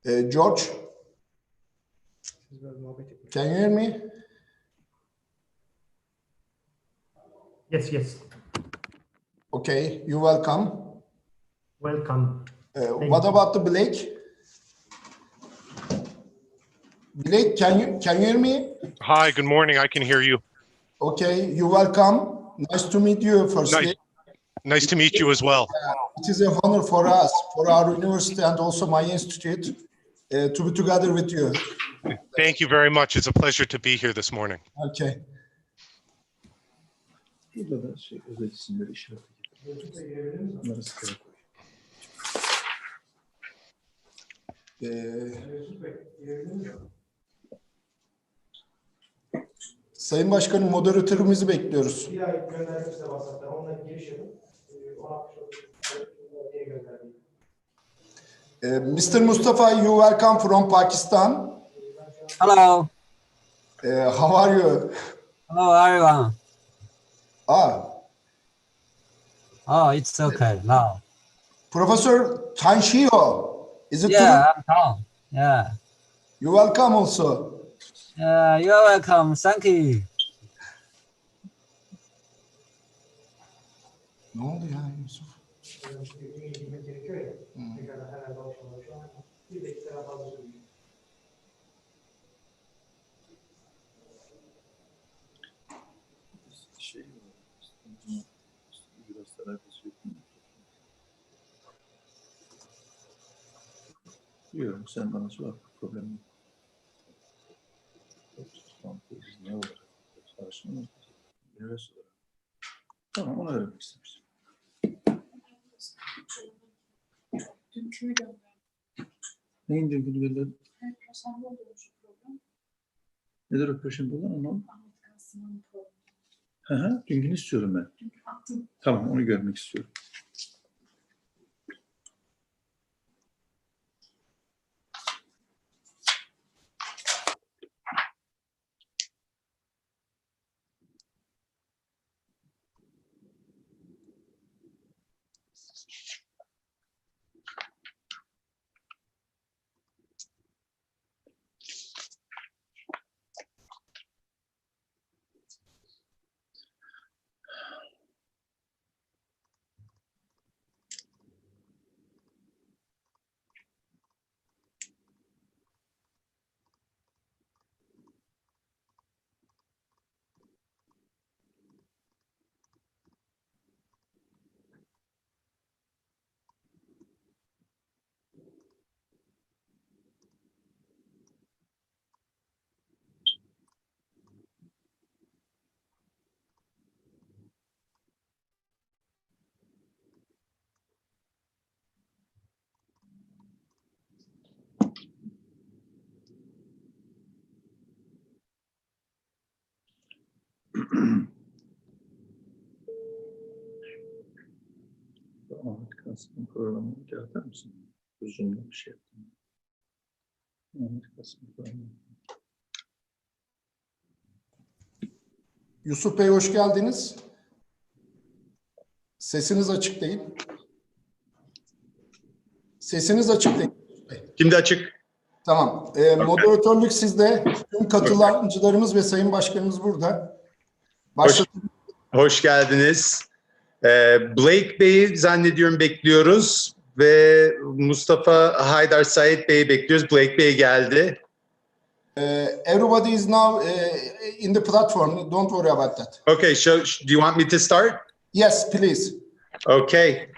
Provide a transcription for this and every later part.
George, can you hear me? Yes, yes. Okay, you're welcome. Welcome. What about the Blake? Blake, can you hear me? Hi, good morning. I can hear you. Okay, you're welcome. Nice to meet you firstly. Nice to meet you as well. It is an honor for us, for our university and also my institute, to be together with you. Thank you very much. It's a pleasure to be here this morning. Okay. Sayın Başkanım, moderatörümüzü bekliyoruz. Mr. Mustafa, you welcome from Pakistan. Hello. How are you? Hello, everyone. Oh, it's okay now. Professor Tanshio, is it Yeah, true? I'm Tom. Yeah. You welcome also. You're welcome. Thank you. Ne oldu ya Yusuf? Yok, sen bana sor, problem yok. Ne olur? Üniversite olarak. Tamam, onu öğrenmek istemiştim. Dünkünü gönderdim. Neyin dünkünü gönderdin? Perşembe olmuş program. Nedir o perşembe olan onu? Amerikan sınavı programı. Hı hı, dünkünü istiyorum ben. Dünkü attım. Tamam, onu görmek istiyorum. Amerikan sınavı programını bir atar mısın? Uzunlu bir şey yaptım. Amerikan sınavı programı. Yusuf Bey hoş geldiniz. Sesiniz açık değil. Sesiniz açık değil. Şimdi açık. Tamam. Moderatörlük sizde. Tüm katılımcılarımız ve Sayın Başkanımız burada. Hoş geldiniz. Blake Bey'i zannediyorum bekliyoruz ve Mustafa Haydar Said Bey'i bekliyoruz. Blake Bey geldi. Everybody is now in the platform. Don't worry about that. Okay, so do you want me to start? Yes, please. Okay.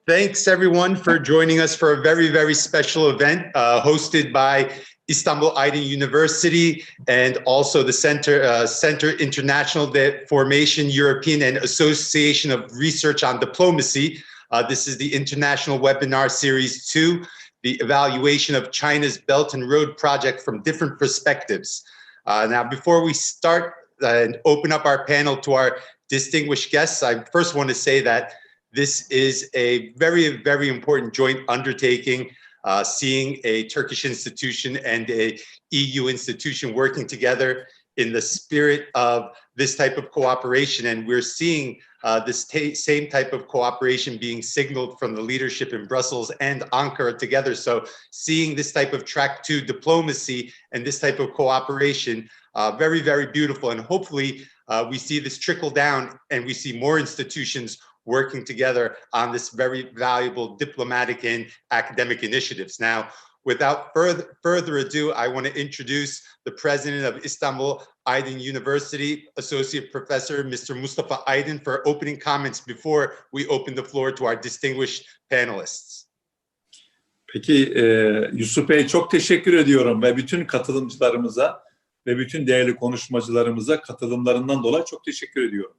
Thanks everyone for joining us for a very, very special event hosted by Istanbul Aydın University and also the Center International de Formation European and Association of Research on Diplomacy. This is the International Webinar Series 2, the evaluation of China's Belt and Road project from different perspectives. Now, before we start and open up our panel to our distinguished guests, I first want to say that this is a very, very important joint undertaking, seeing a Turkish institution and a EU institution working together in the spirit of this type of cooperation. And we're seeing same type of cooperation being signaled from the leadership in Brussels and Ankara together. So seeing this type of track 2 diplomacy and this type of cooperation, very, very beautiful. And hopefully we see this trickle down and we see more institutions working together on this very valuable diplomatic and academic initiatives. Now, without further ado, I want to introduce the president of İstanbul Aydın University, Associate Professor Mr. Mustafa Aydın, for opening comments before we open the floor to our distinguished panelists. Peki Yusuf Bey, çok teşekkür ediyorum ve bütün katılımcılarımıza ve bütün değerli konuşmacılarımıza katılımlarından dolayı çok teşekkür ediyorum.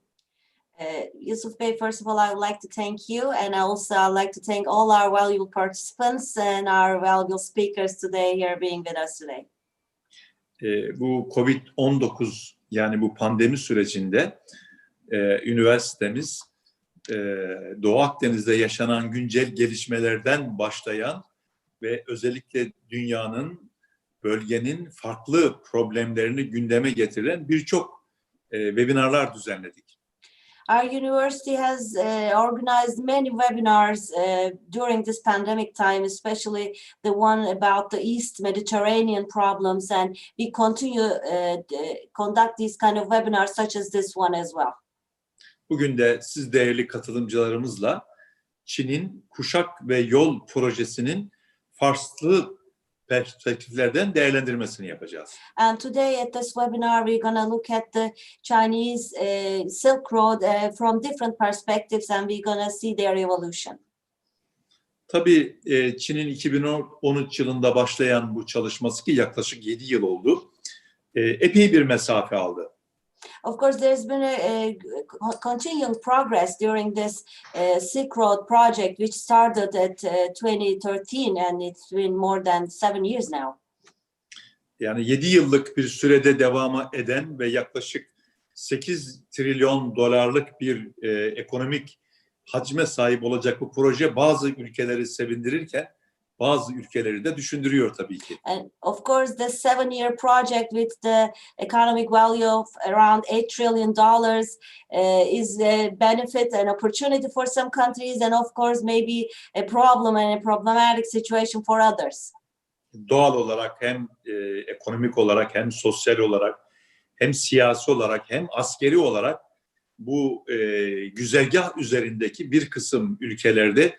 Yusuf Bey, first of all, I would like to thank you, and also I'd like to thank all our valuable participants and our valuable speakers today here being with us today. Bu Covid-19 yani bu pandemi sürecinde üniversitemiz Doğu Akdeniz'de yaşanan güncel gelişmelerden başlayan ve özellikle dünyanın, bölgenin farklı problemlerini gündeme getiren birçok webinarlar düzenledik. Our university has organized many webinars during this pandemic time, especially the one about the East Mediterranean problems, and we continue conduct these kind of webinars such as this one as well. Bugün de siz değerli katılımcılarımızla Çin'in Kuşak ve Yol projesinin farklı perspektiflerden değerlendirmesini yapacağız. And today at this webinar, we're going to look at the Chinese Silk Road from different perspectives, and we're going to see their evolution. Tabii Çin'in 2013 yılında başlayan bu çalışması, ki yaklaşık 7 yıl oldu, epey bir mesafe aldı. Of course, there's been a continuing progress during this Silk Road project, which started at 2013, and it's been more than 7 years now. Yani 7 yıllık bir sürede devam eden ve yaklaşık 8 trilyon dolarlık bir ekonomik hacme sahip olacak bu proje bazı ülkeleri sevindirirken bazı ülkeleri de düşündürüyor tabii ki. And of course, the 7-year project with the economic value of around $8 trillion is a benefit and opportunity for some countries, and of course, maybe a problem and a problematic situation for others. Doğal olarak hem ekonomik olarak hem sosyal olarak hem siyasi olarak hem askeri olarak bu güzergah üzerindeki bir kısım ülkelerde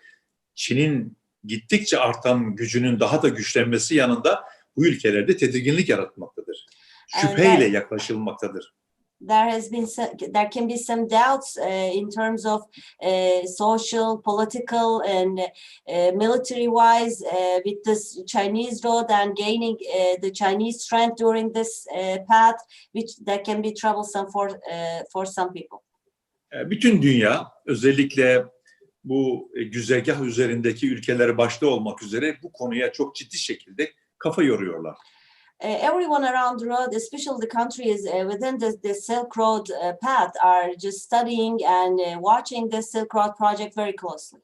Çin'in gittikçe artan gücünün daha da güçlenmesi yanında bu ülkelerde tedirginlik yaratmaktadır. Şüpheyle yaklaşılmaktadır. There can be some doubts in terms of social, political, and military-wise with this Chinese road and gaining the Chinese strength during this path, which that can be troublesome for some people. Bütün dünya, özellikle bu güzergah üzerindeki ülkeler başta olmak üzere bu konuya çok ciddi şekilde kafa yoruyorlar. Everyone around the world, especially the countries within the Silk Road path, are just studying and watching the Silk Road project very closely.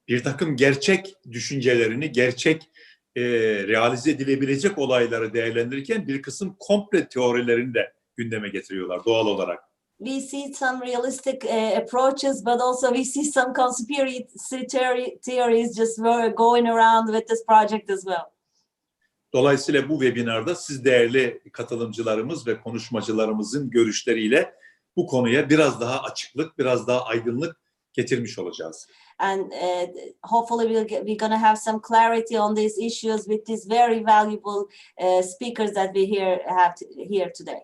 Bir takım gerçek düşüncelerini, gerçek realize edilebilecek olayları değerlendirirken bir kısım komple teorilerini de gündeme getiriyorlar doğal olarak. We see some realistic approaches, but also we see some conspiracy theories just going around with this project as well. Dolayısıyla bu webinarda siz değerli katılımcılarımız ve konuşmacılarımızın görüşleriyle bu konuya biraz daha açıklık, biraz daha aydınlık getirmiş olacağız. And hopefully we're going to have some clarity on these issues with these very valuable speakers that we have here today.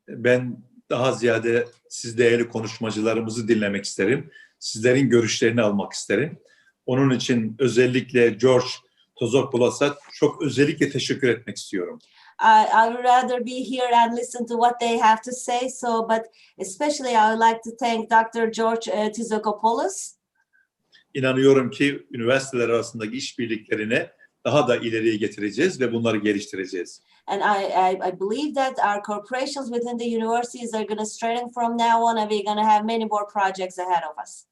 Ben daha ziyade siz değerli konuşmacılarımızı dinlemek isterim. Sizlerin görüşlerini almak isterim. Onun için özellikle George Tozopoulos'a çok özellikle teşekkür etmek istiyorum. I would rather be here and listen to what they have to say. But especially I would like to thank Dr. George Tzokopoulos. İnanıyorum ki üniversiteler arasındaki işbirliklerine daha da ileriye getireceğiz ve bunları geliştireceğiz. And I believe that our corporations within the universities are going to strengthen from now on, and we're going to have many more projects ahead of us.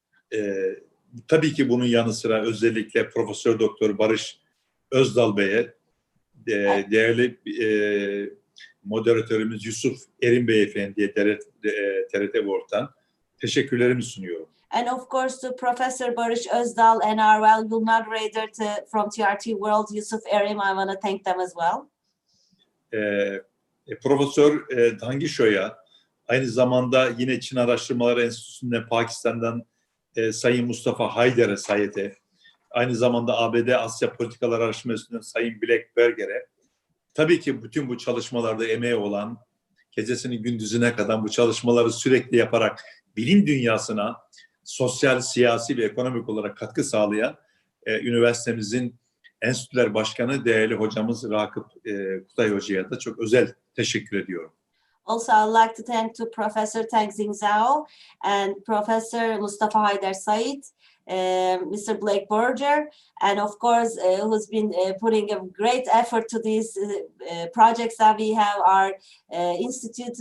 Tabii ki bunun yanı sıra özellikle Profesör Doktor Barış Özdal Bey'e, değerli moderatörümüz Yusuf Erin Beyefendi'ye, TRT Board'dan teşekkürlerimi sunuyorum. And of course, to Professor Barış Özdal and our valuable moderator from TRT World, Yusuf Erim, I want to thank them as well. Profesör Dangisho'ya, aynı zamanda yine Çin Araştırmaları Enstitüsü'nden Pakistan'dan Sayın Mustafa Haydar'a, Sayet'e, aynı zamanda ABD Asya Politikalar Araştırma Enstitüsü'nden Sayın Blackberger'e, tabii ki bütün bu çalışmalarda emeği olan, gecesinin gündüzüne kadar bu çalışmaları sürekli yaparak bilim dünyasına sosyal, siyasi ve ekonomik olarak katkı sağlayan üniversitemizin Enstitüler Başkanı değerli hocamız Rakip Kutay Hoca'ya da çok özel teşekkür ediyorum. Also, I'd like to thank to Professor Tang Xingzhao and Professor Mustafa Haydar Said, Mr. Blake Berger, and of course, who's been putting a great effort to these projects that we have, our institute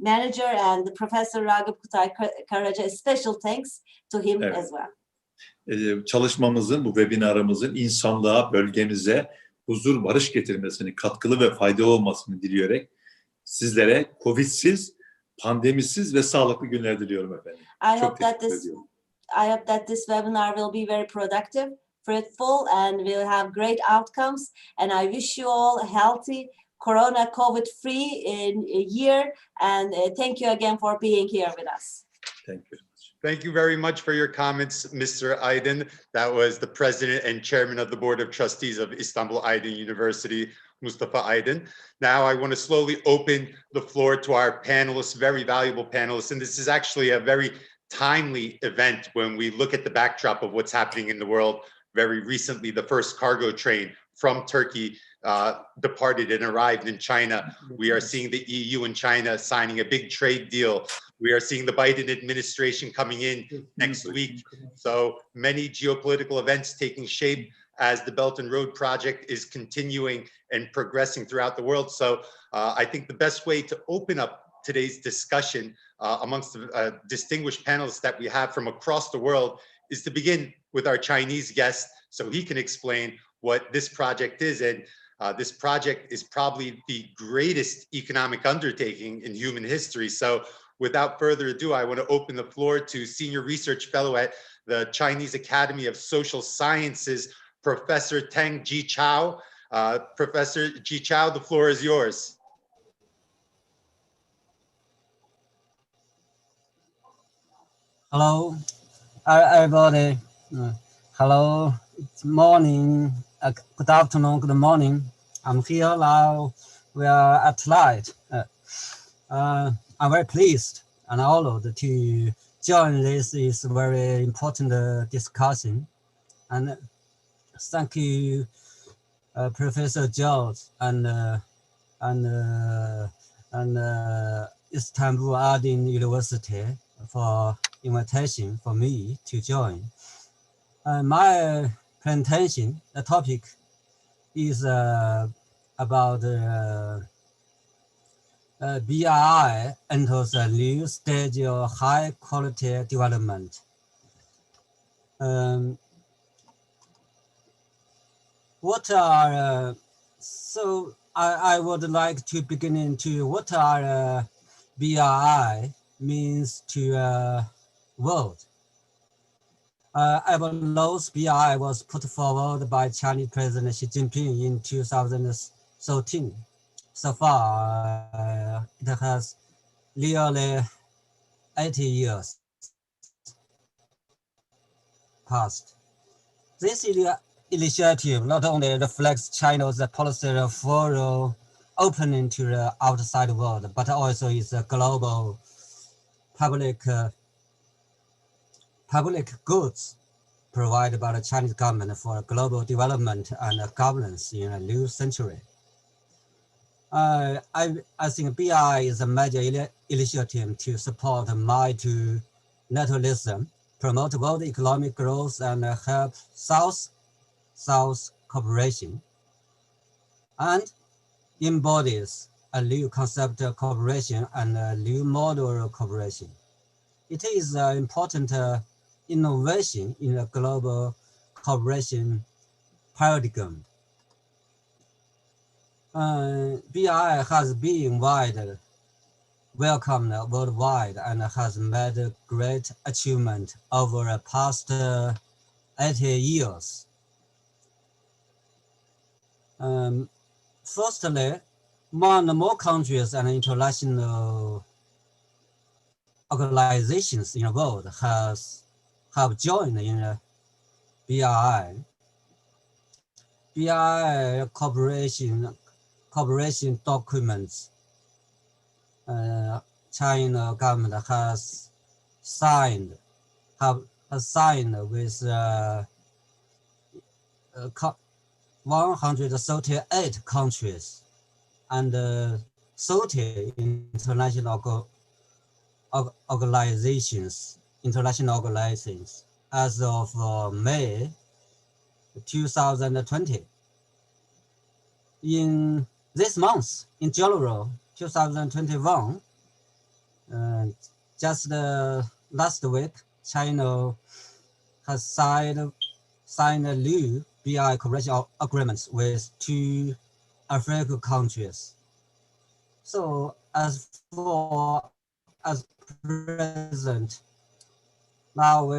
manager and Professor Ragip Kutay Karaca. Special thanks to him as well. Çalışmamızın, bu webinarımızın insanlığa, bölgemize huzur, barış getirmesini, katkılı ve faydalı olmasını dileyerek sizlere Covid'siz, pandemisiz ve sağlıklı günler diliyorum efendim. I hope that this webinar will be very productive, fruitful, and will have great outcomes. And I wish you all a healthy, Corona, COVID-free year. And thank you again for being here with us. Thank you. Thank you very much for your comments, Mr. Aydin. That was the president and chairman of the Board of Trustees of Istanbul Aydin University, Mustafa Aydin. Now I want to slowly open the floor to our panelists, very valuable panelists. And this is actually a very timely event when we look at the backdrop of what's happening in the world. Very recently, the first cargo train from Turkey departed and arrived in China. We are seeing the EU and China signing a big trade deal. We are seeing the Biden administration coming in next week. So many geopolitical events taking shape as the Belton Road project is continuing and progressing throughout the world. So I think the best way to open up today's discussion amongst the distinguished panelists that we have from across the world is to begin with our Chinese guest so he can explain what this project is. And this project is probably the greatest economic undertaking in human history. So without further ado, I want to open the floor to Senior Research Fellow at the Chinese Academy of Social Sciences, Professor Tang Jichao. Professor Jichao, the floor is yours. Hello, everybody. Hello, it's morning. Good afternoon, good morning. I'm here now. We are at night. I'm very pleased and honored to join this is very important discussion. And thank you, Professor George and Istanbul Aydin University for invitation for me to join. My presentation, the topic is about BRI enters a new stage of high quality development. I would like to begin into what are BRI means to world. Evaluation's BRI was put forward by Chinese President Xi Jinping in 2013. So far, it has nearly 80 years passed. This initiative not only reflects China's policy for opening to the outside world, but also is a global public goods provided by the Chinese government for global development and governance in a new century. I think BRI is a major initiative to support multilateralism, promote world economic growth, and help South cooperation, and embodies a new concept of cooperation and a new model of cooperation. It is an important innovation in the global cooperation paradigm. BRI has been welcomed worldwide and has made great achievement over the past 80 years. Firstly, more and more countries and international organizations in the world have joined in the BRI. BRI cooperation documents. China government has signed with 138 countries and 30 international organizations as of May 2020. In this month, in January 2021, just last week, China has signed a new BRI cooperation agreements with 2 African countries. So as present, now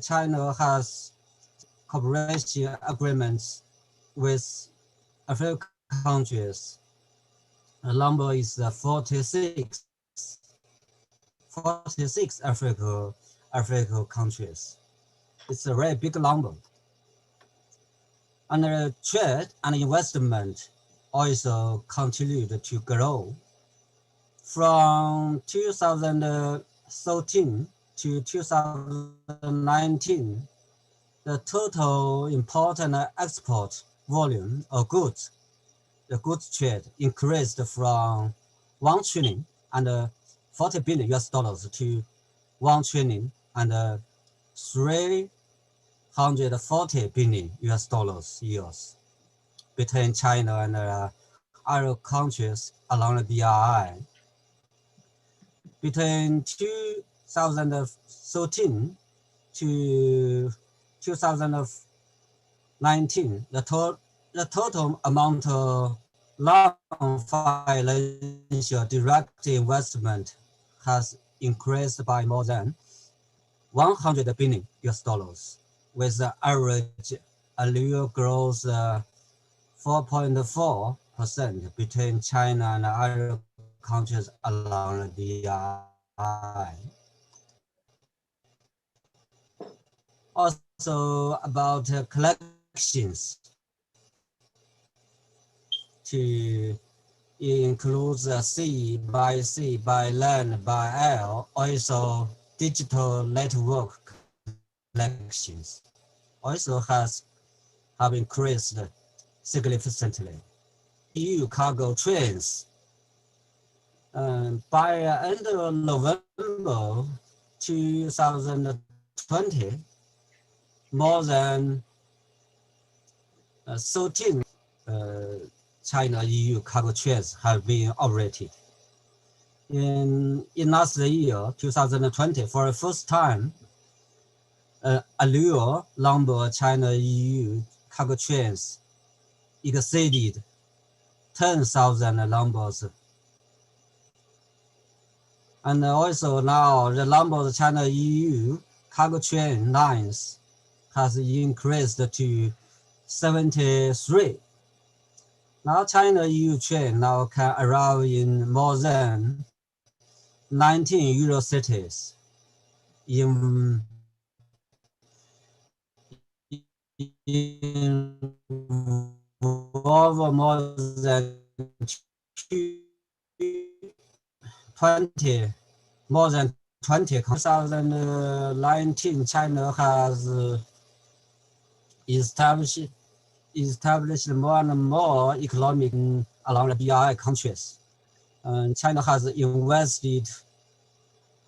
China has cooperation agreements with African countries. The number is 46 African countries. It's a very big number. And trade and investment also continued to grow. From 2013 to 2019, the total import and export volume of goods, the goods trade increased from $1 trillion and 40 billion US dollars to $1 trillion and 340 billion US dollars years between China and other countries along the BRI. Between 2013 to 2019, the total amount of non-financial direct investment has increased by more than 100 billion US dollars, with the average annual growth 4.4% between China and other countries along the BRI. Also about collections, to include sea, by land, by air, also digital network collections also have increased significantly. EU cargo trains, by end of November 2020, more than 13 China-EU cargo trains have been operated. In last year, 2020, for the first time, annual number of China-EU cargo trains exceeded 10,000 numbers. And also now the number of China-EU cargo train lines has increased to 73. Now China-EU train now can arrive in more than 19 Euro cities in over more than 20. 2019, China has established more and more economic along the BRI countries. China has invested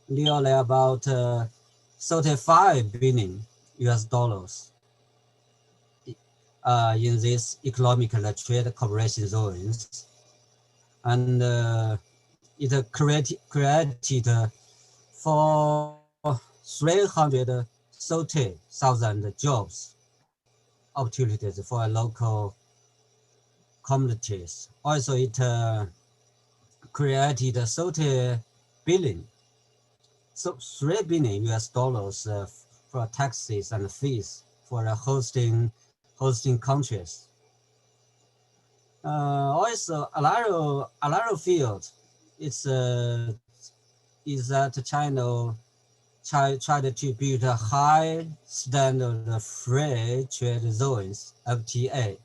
nearly about 35 billion US dollars in these economic and trade cooperation zones. And it created for 330,000 jobs opportunities for local communities. Also, it created 30 billion. So $3 billion US for taxes and fees for the hosting countries. Also, a lot of field is that China tried to build a high standard of free trade zones FTA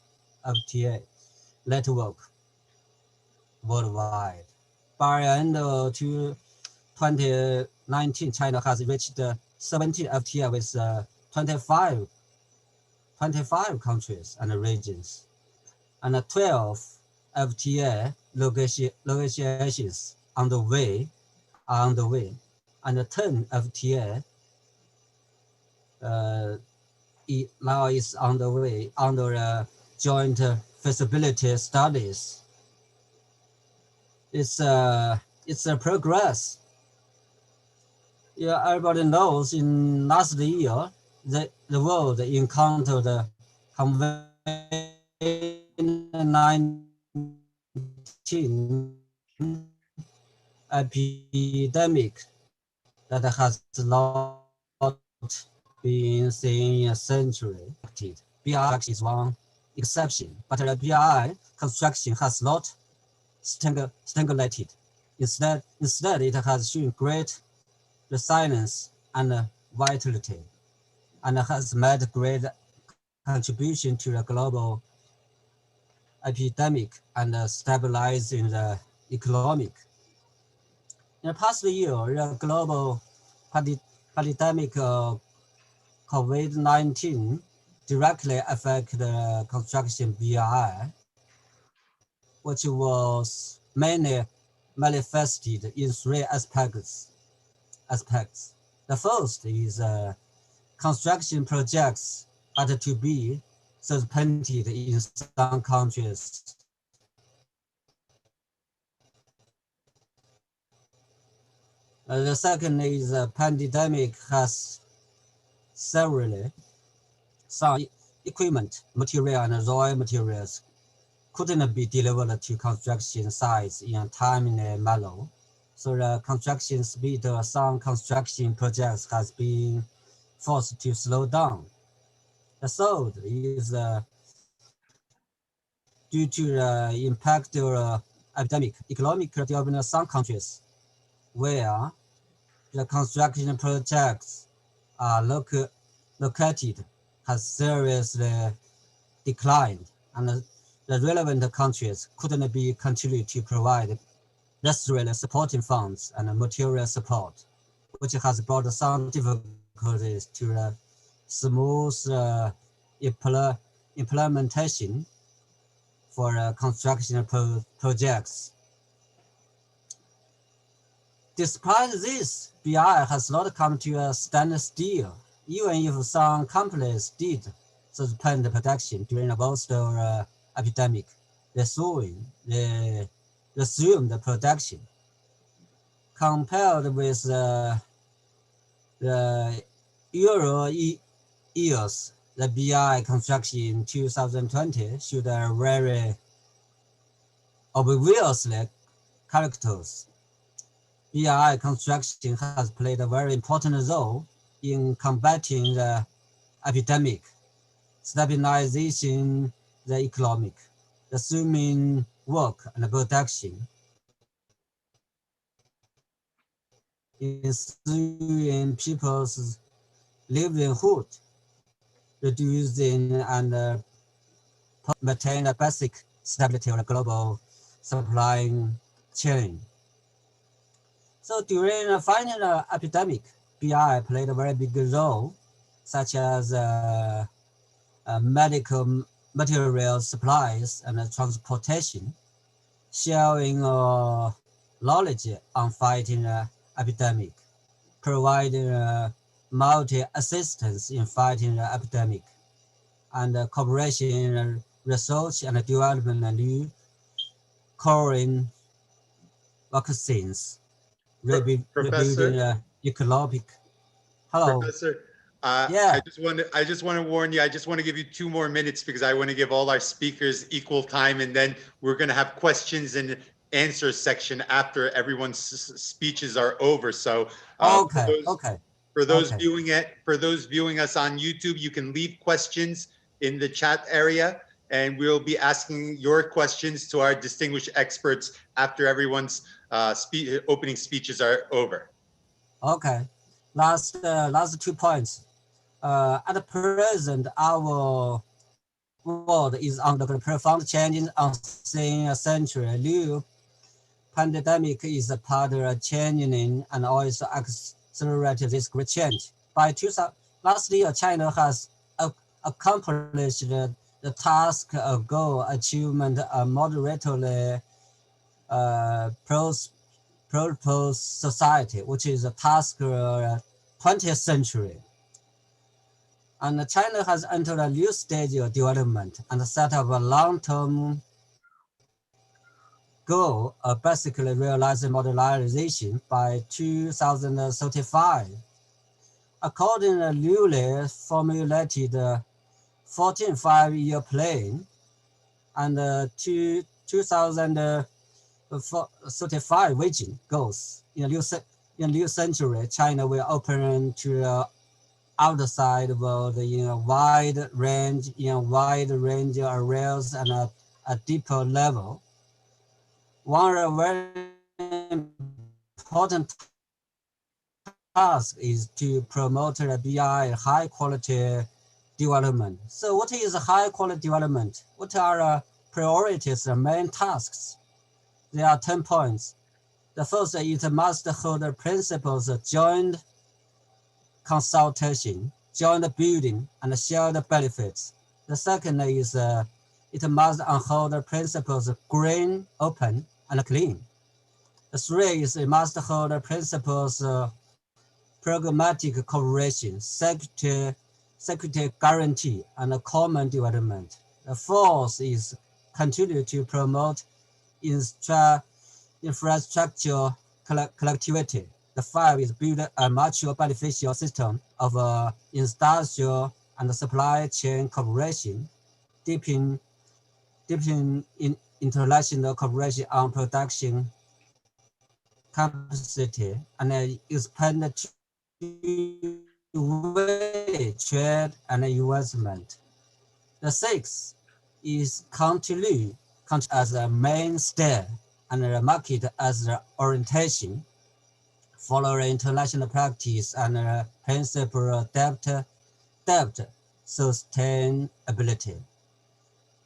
network worldwide. By end of 2019, China has reached 17 FTA with 25 countries and regions, and 12 FTA negotiations on the way, and 10 FTA now is on the way under joint feasibility studies. It's a progress. Yeah, everybody knows in last year the world encountered COVID-19 epidemic that has not been seen in a century. BRI is one exception, but the BRI construction has not stagnated. Instead, it has shown great resilience and vitality, and has made great contribution to the global epidemic and stabilizing the economic. In the past year, the global pandemic COVID-19 directly affected the construction BRI, which was mainly manifested in three aspects. The first is construction projects had to be suspended in some countries. The second is the pandemic has severely some equipment, material, and raw materials couldn't be delivered to construction sites in a timely manner. So the construction speed of some construction projects has been forced to slow down. The third is due to the impact of the epidemic, economic development of some countries where the construction projects are located has seriously declined, and the relevant countries couldn't be continued to provide necessary supporting funds and material support, which has brought some difficulties to the smooth implementation for construction projects. Despite this, BRI has not come to a standstill, even if some companies did suspend production during the worst epidemic, resumed the production. Compared with the Euro years, the BRI construction in 2020 showed a very obviously characters. BRI construction has played a very important role in combating the epidemic, stabilizing the economic, resuming work and production, ensuring people's livelihood, reducing and maintain a basic stability of the global supply chain. So during the final epidemic, BRI played a very big role, such as medical material supplies and transportation, sharing knowledge on fighting the epidemic, providing multi-assistance in fighting the epidemic, and cooperation in research and development of new Korean vaccines, rebuilding economic. Hello. Professor, Yeah. I just want to warn you. I just want to give you 2 more minutes because I want to give all our speakers equal time, and then we're going to have questions and answer section after everyone's speeches are over. So Okay. for those Okay. viewing us on YouTube, you can leave questions in the chat area, and we'll be asking your questions to our distinguished experts after everyone's opening speeches are over. Okay. Last 2 points. At present, our world is undergoing profound changes unseen a century. A new pandemic is a part of a changing and also accelerated this great change. By 2000, last year, China has accomplished the task of goal achievement a moderately prosperous society, which is a task of 20th century. And China has entered a new stage of development and set up a long-term goal of basically realizing modernization by 2035. According to the newly formulated 14 5-year plan and 2035 vision goals, in a new century, China will open to outside world in a wide range of areas and a deeper level. One very important task is to promote the BI high quality development. So what is high quality development? What are priorities and main tasks? There are 10 points. The first is it must hold the principles of joint consultation, joint building, and shared benefits. The second is it must uphold the principles of green, open, and clean. The three is it must hold the principles of pragmatic cooperation, security guarantee, and common development. The fourth is continue to promote infrastructure collectivity. The five is build a mutual beneficial system of industrial and supply chain cooperation, deepen in international cooperation on production capacity, and expand two-way trade and investment. The sixth is continue as a mainstay and the market as the orientation, follow international practice and principle debt sustainability.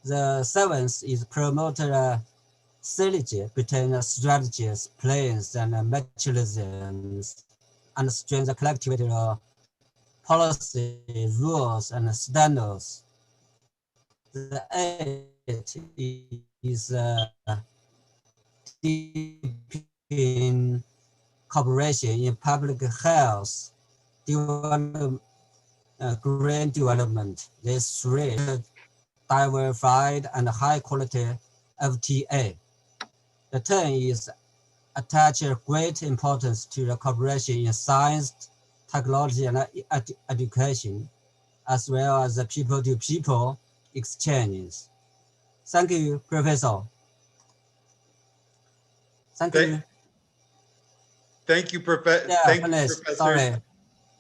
The seventh is promote synergy between strategies, plans, and mechanisms, and strengthen collectivity policy, rules, and standards. The eighth is deepen cooperation in public health, development, green development. These three diversified and high quality FTA. The 10 is attach great importance to the cooperation in science, technology, and education, as well as the people-to-people exchanges. Thank you, Professor. Thank you. Thank you, Professor. Sorry.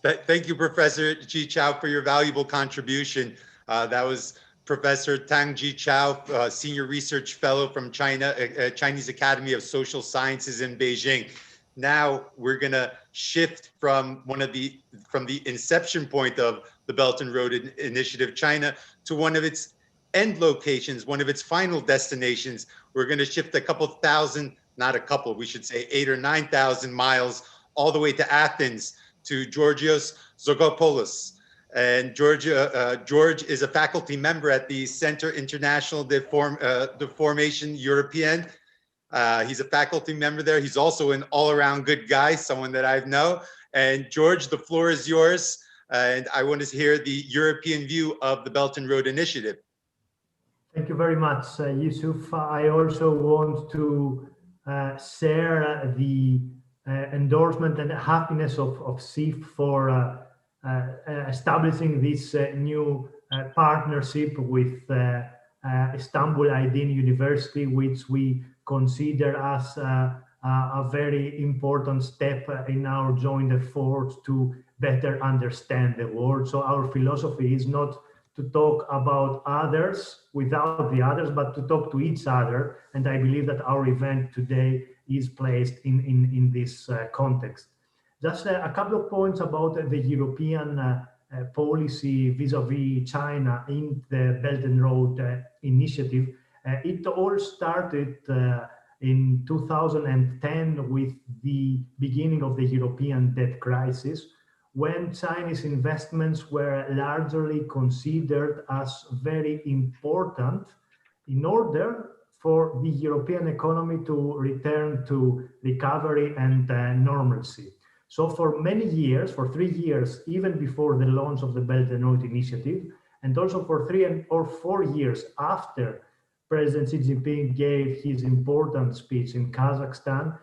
Thank you, Professor Ji Chao, for your valuable contribution. That was Professor Tang Ji Chao, Senior Research Fellow from Chinese Academy of Social Sciences in Beijing. Now we're gonna shift from the inception point of the Belt and Road Initiative, China, to one of its end locations, one of its final destinations. We're gonna shift a couple thousand, not a couple, we should say 8,000 or 9,000 miles all the way to Athens, to Georgios Zogopoulos. And George is a faculty member at the Centre International de Formation Européenne. He's a faculty member there. He's also an all-around good guy, someone that I know. And George, the floor is yours. And I want to hear the European view of the Belt and Road Initiative. Thank you very much, Yusuf. I also want to share the endorsement and happiness of SIF for establishing this new partnership with Istanbul Aydin University, which we consider as a very important step in our joint effort to better understand the world. So our philosophy is not to talk about others without the others, but to talk to each other. And I believe that our event today is placed in this context. Just a couple of points about the European policy vis-a-vis China in the Belt and Road Initiative. It all started in 2010 with the beginning of the European debt crisis, when Chinese investments were largely considered as very important in order for the European economy to return to recovery and normalcy. So for many years, for 3 years, even before the launch of the Belt and Road Initiative, and also for 3 or 4 years after President Xi Jinping gave his important speech in Kazakhstan,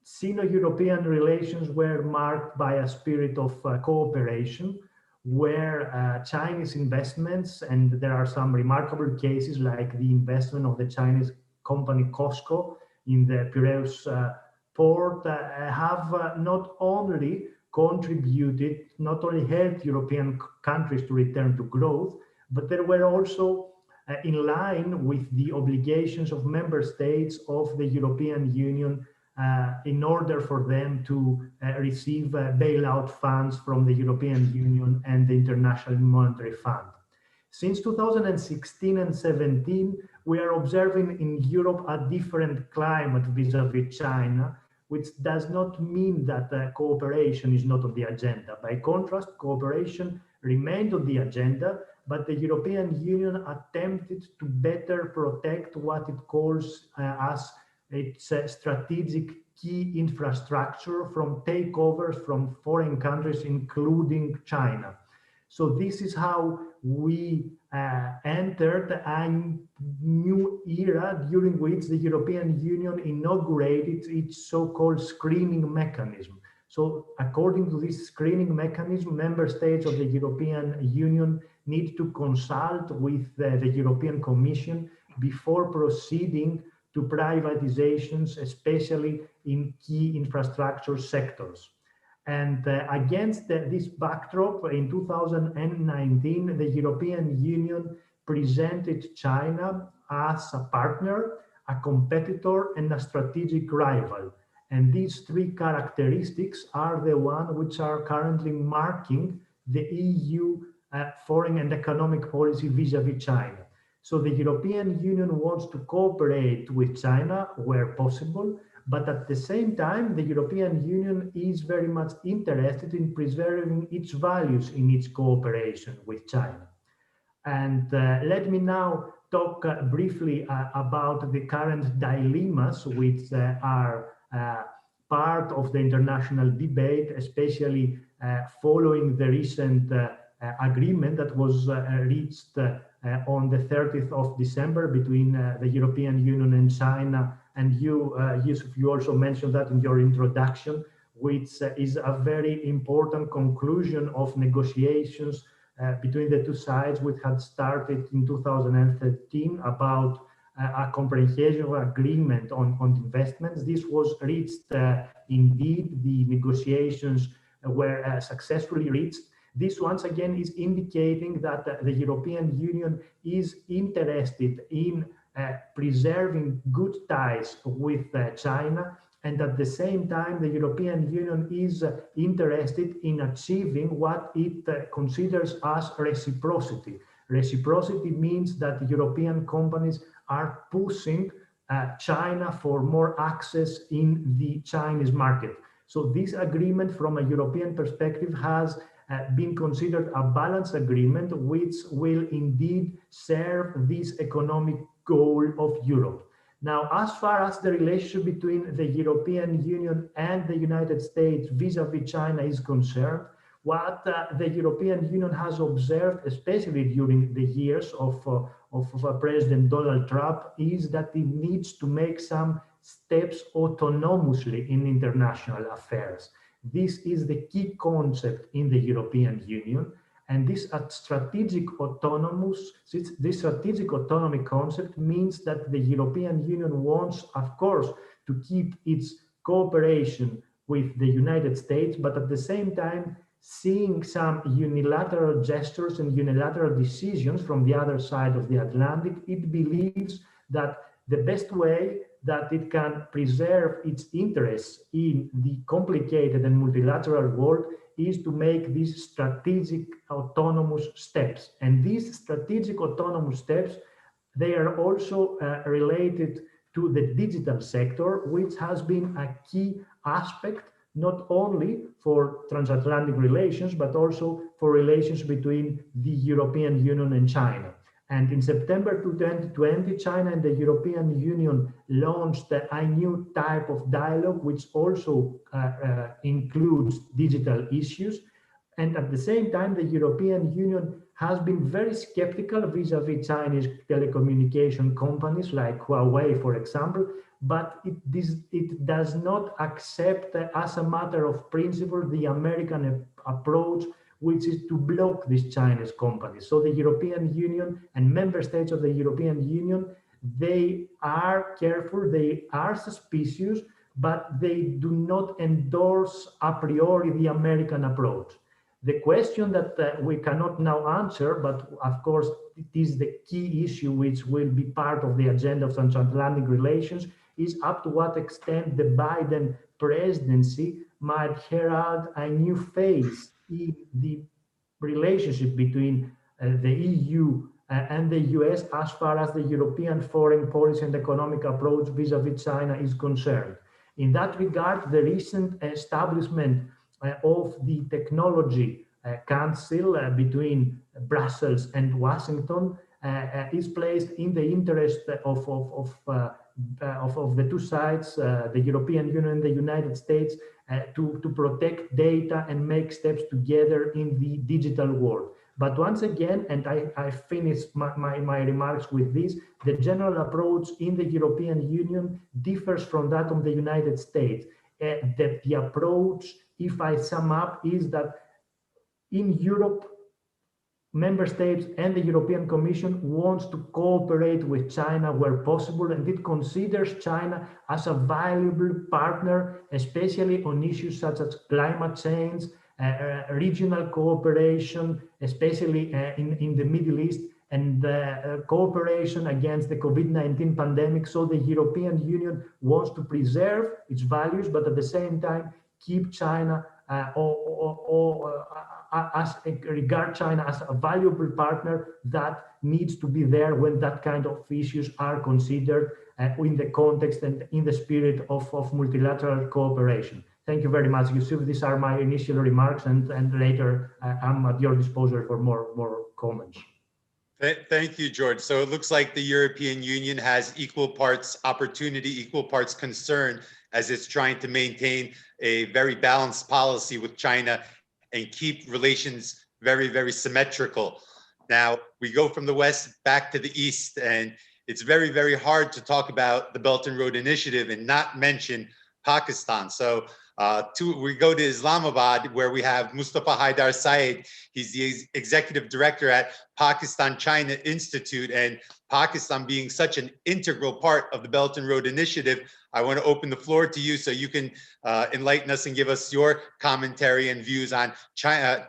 Sino-European relations were marked by a spirit of cooperation, where Chinese investments, and there are some remarkable cases like the investment of the Chinese company COSCO in the Piraeus port, have not only contributed, not only helped European countries to return to growth, but they were also in line with the obligations of member states of the European Union in order for them to receive bailout funds from the European Union and the International Monetary Fund. Since 2016 and 17, we are observing in Europe a different climate vis-a-vis China, which does not mean that cooperation is not on the agenda. By contrast, cooperation remained on the agenda, but the European Union attempted to better protect what it calls as its strategic key infrastructure from takeovers from foreign countries, including China. So this is how we entered a new era during which the European Union inaugurated its so-called screening mechanism. So according to this screening mechanism, member states of the European Union need to consult with the European Commission before proceeding to privatizations, especially in key infrastructure sectors. And against this backdrop, in 2019, the European Union presented China as a partner, a competitor, and a strategic rival. And these three characteristics are the ones which are currently marking the EU foreign and economic policy vis-a-vis China. So the European Union wants to cooperate with China where possible, but at the same time, the European Union is very much interested in preserving its values in its cooperation with China. And let me now talk briefly about the current dilemmas which are part of the international debate, especially following the recent agreement that was reached on the 30th of December between the European Union and China. And you, Yusuf, you also mentioned that in your introduction, which is a very important conclusion of negotiations between the two sides, which had started in 2013 about a comprehensive agreement on investments. This was reached, indeed, the negotiations were successfully reached. This once again is indicating that the European Union is interested in preserving good ties with China, and at the same time the European Union is interested in achieving what it considers as reciprocity. Reciprocity means that European companies are pushing China for more access in the Chinese market. So this agreement from a European perspective has been considered a balanced agreement which will indeed serve this economic goal of Europe. Now, as far as the relationship between the European Union and the United States vis-a-vis China is concerned, what the European Union has observed, especially during the years of President Donald Trump, is that it needs to make some steps autonomously in international affairs. This is the key concept in the European Union. And this strategic autonomy concept means that the European Union wants, of course, to keep its cooperation with the United States, but at the same time, seeing some unilateral gestures and unilateral decisions from the other side of the Atlantic, it believes that the best way that it can preserve its interests in the complicated and multilateral world is to make these strategic autonomous steps. And these strategic autonomous steps, they are also related to the digital sector, which has been a key aspect not only for transatlantic relations, but also for relations between the European Union and China. And in September 2020, China and the European Union launched a new type of dialogue, which also includes digital issues. And at the same time, the European Union has been very skeptical vis-a-vis Chinese telecommunication companies like Huawei, for example, but it does not accept as a matter of principle the American approach, which is to block these Chinese companies. So the European Union and member states of the European Union, they are careful, they are suspicious, but they do not endorse a priori the American approach. The question that we cannot now answer, but of course it is the key issue which will be part of the agenda of transatlantic relations, is up to what extent the Biden presidency might herald a new phase in the relationship between the EU and the US as far as the European foreign policy and economic approach vis-a-vis China is concerned. In that regard, the recent establishment of the Technology Council between Brussels and Washington is placed in the interest of the two sides, the European Union and the United States, to protect data and make steps together in the digital world. But once again, and I finish my remarks with this, the general approach in the European Union differs from that of the United States. The approach, if I sum up, is that in Europe, member states and the European Commission wants to cooperate with China where possible, and it considers China as a valuable partner, especially on issues such as climate change, regional cooperation, especially in the Middle East, and cooperation against the COVID-19 pandemic. So the European Union wants to preserve its values, but at the same time keep China regard China as a valuable partner that needs to be there when that kind of issues are considered in the context and in the spirit of multilateral cooperation. Thank you very much, Yusuf. These are my initial remarks, and later I'm at your disposal for more comments. Thank you, George. So it looks like the European Union has equal parts opportunity, equal parts concern as it's trying to maintain a very balanced policy with China and keep relations very, very symmetrical. Now, we go from the West back to the East, and it's very, very hard to talk about the Belt and Road Initiative and not mention Pakistan. So we go to Islamabad, where we have Mustafa Haidar Saeed. He's the executive director at Pakistan China Institute, and Pakistan being such an integral part of the Belt and Road Initiative, I want to open the floor to you so you can enlighten us and give us your commentary and views on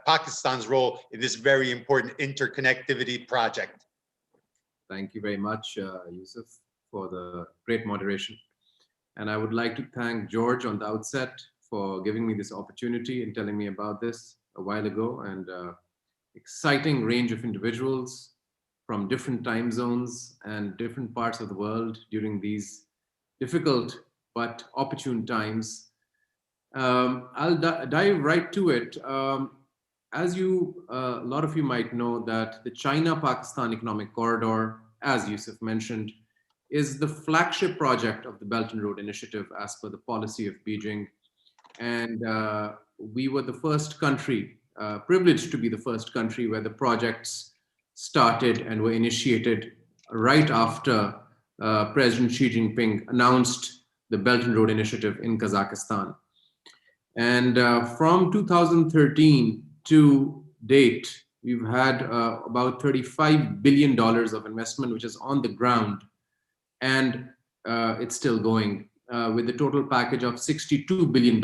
Pakistan's role in this very important interconnectivity project. Thank you very much, Yusuf, for the great moderation. And I would like to thank George on the outset for giving me this opportunity and telling me about this a while ago, and exciting range of individuals from different time zones and different parts of the world during these difficult but opportune times. I'll dive right to it. As a lot of you might know, that the China-Pakistan Economic Corridor, as Yusuf mentioned, is the flagship project of the Belt and Road Initiative as per the policy of Beijing. And we were the first country, privileged to be the first country where the projects started and were initiated right after President Xi Jinping announced the Belt and Road Initiative in Kazakhstan. And from 2013 to date, We've had about $35 billion of investment, which is on the ground, and it's still going with a total package of $62 billion.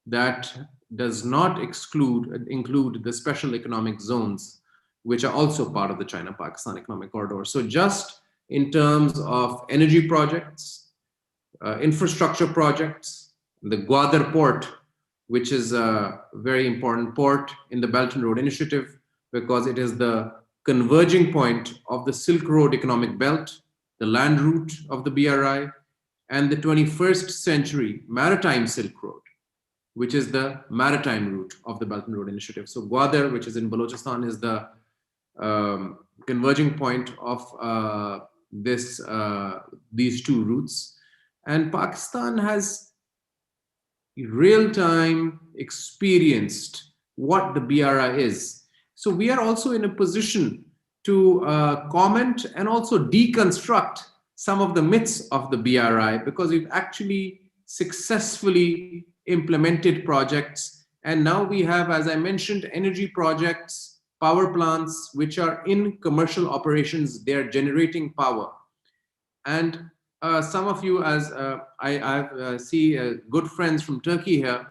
That does not include the special economic zones, which are also part of the China-Pakistan Economic Corridor. So just in terms of energy projects, infrastructure projects, the Gwadar port, which is a very important port in the Belton Road Initiative, because it is the converging point of the Silk Road economic belt, the land route of the BRI, and the 21st century maritime Silk Road, which is the maritime route of the Belton Road Initiative. So Gwadar, which is in Balochistan, is the converging point of these two routes. And Pakistan has real-time experienced what the BRI is. So we are also in a position to comment and also deconstruct some of the myths of the BRI, because we've actually successfully implemented projects. And now we have, as I mentioned, energy projects, power plants, which are in commercial operations. They are generating power. And some of you, as I see good friends from Turkey here,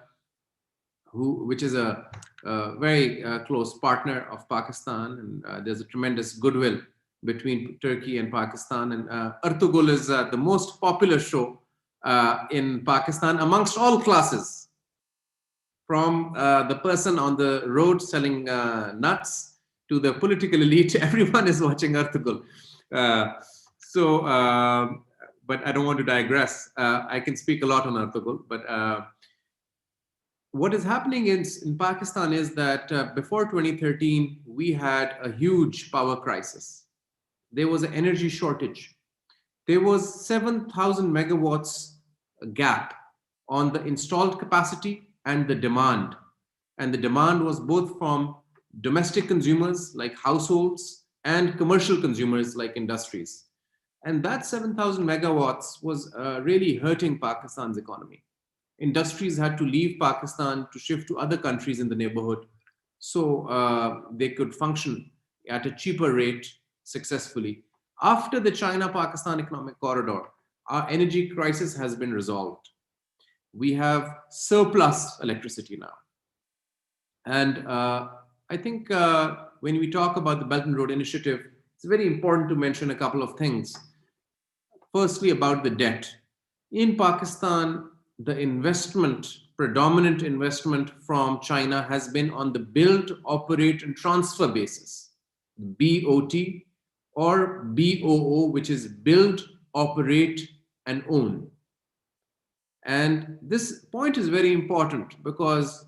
which is a very close partner of Pakistan, and there's a tremendous goodwill between Turkey and Pakistan. And Ertugrul is the most popular show in Pakistan amongst all classes, from the person on the road selling nuts to the political elite. Everyone is watching Ertugrul. But I don't want to digress. I can speak a lot on Ertugrul, but what is happening in Pakistan is that before 2013, we had a huge power crisis. There was an energy shortage. There was 7,000 megawatts gap on the installed capacity and the demand. And the demand was both from domestic consumers like households and commercial consumers like industries. And that 7,000 megawatts was really hurting Pakistan's economy. Industries had to leave Pakistan to shift to other countries in the neighborhood, so they could function at a cheaper rate successfully. After the China-Pakistan Economic Corridor, our energy crisis has been resolved. We have surplus electricity now. And I think when we talk about the Belton Road Initiative, it's very important to mention a couple of things. Firstly, about the debt. In Pakistan, the predominant investment from China has been on the build, operate, and transfer basis, BOT or BOO, which is build, operate, and own. And this point is very important because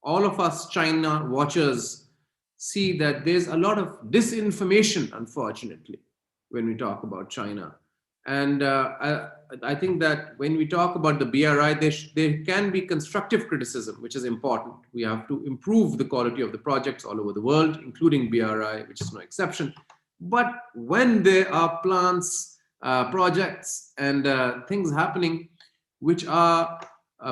all of us China watchers see that there's a lot of disinformation, unfortunately, when we talk about China. And I think that when we talk about the BRI, there can be constructive criticism, which is important. We have to improve the quality of the projects all over the world, including BRI, which is no exception. But when there are plants, projects, and things happening which are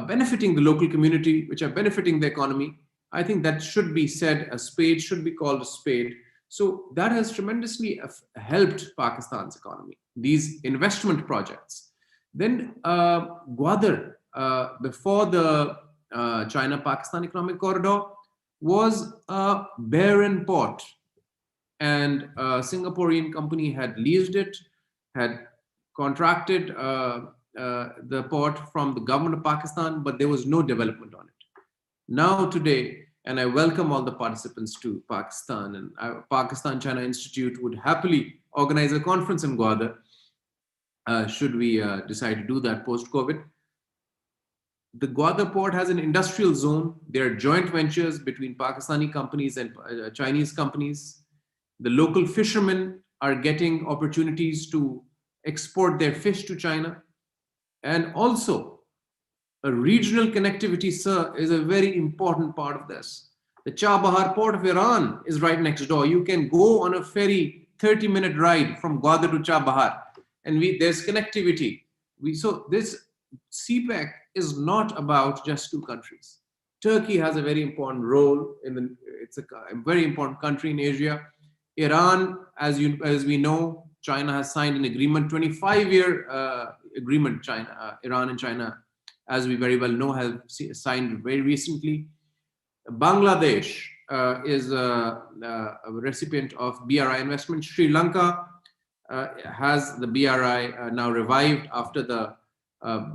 benefiting the local community, which are benefiting the economy, I think that should be said. A spade should be called a spade. So that has tremendously helped Pakistan's economy, these investment projects. Then Gwadar, before the China-Pakistan Economic Corridor, was a barren port. And a Singaporean company had leased it, had contracted the port from the government of Pakistan, but there was no development on it. Now today, and I welcome all the participants to Pakistan, and Pakistan-China Institute would happily organize a conference in Gwadar, should we decide to do that post-COVID. The Gwadar port has an industrial zone. There are joint ventures between Pakistani companies and Chinese companies. The local fishermen are getting opportunities to export their fish to China. And also, a regional connectivity, sir, is a very important part of this. The Chabahar port of Iran is right next door. You can go on a ferry, 30-minute ride from Gwadar to Chabahar, and there's connectivity. So this CPEC is not about just two countries. Turkey has a very important role it's a very important country in Asia. Iran, as we know, China has signed an agreement, 25-year agreement. Iran and China, as we very well know, have signed very recently. Bangladesh is a recipient of BRI investment. Sri Lanka has the BRI now revived after the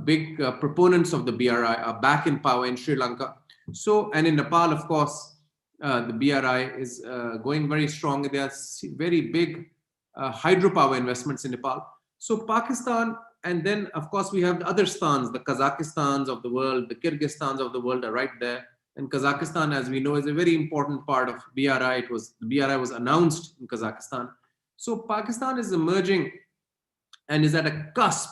big proponents of the BRI are back in power in Sri Lanka. So, and in Nepal, of course, the BRI is going very strong. There are very big hydropower investments in Nepal. So Pakistan, and then of course we have the other stans, the Kazakhstans of the world, the Kyrgyzstans of the world are right there. And Kazakhstan, as we know, is a very important part of BRI. The BRI was announced in Kazakhstan. So Pakistan is emerging and is at a cusp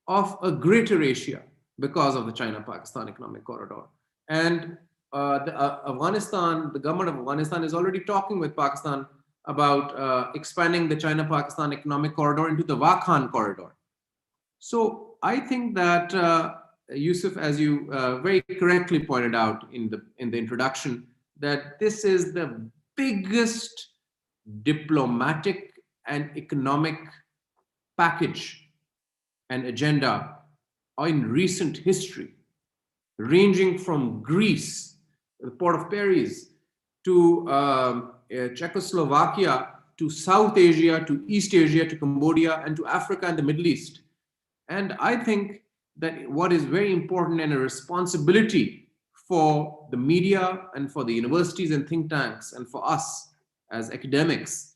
of a greater Asia because of the China-Pakistan economic corridor. And Afghanistan, the government of Afghanistan is already talking with Pakistan about expanding the China-Pakistan economic corridor into the Wakhan corridor. So I think that Yusuf, as you very correctly pointed out in the introduction, that this is the biggest diplomatic and economic package and agenda in recent history, ranging from Greece, the port of Paris, to Czechoslovakia, to South Asia, to East Asia, to Cambodia, and to Africa and the Middle East. And I think that what is very important and a responsibility for the media and for the universities and think tanks and for us as academics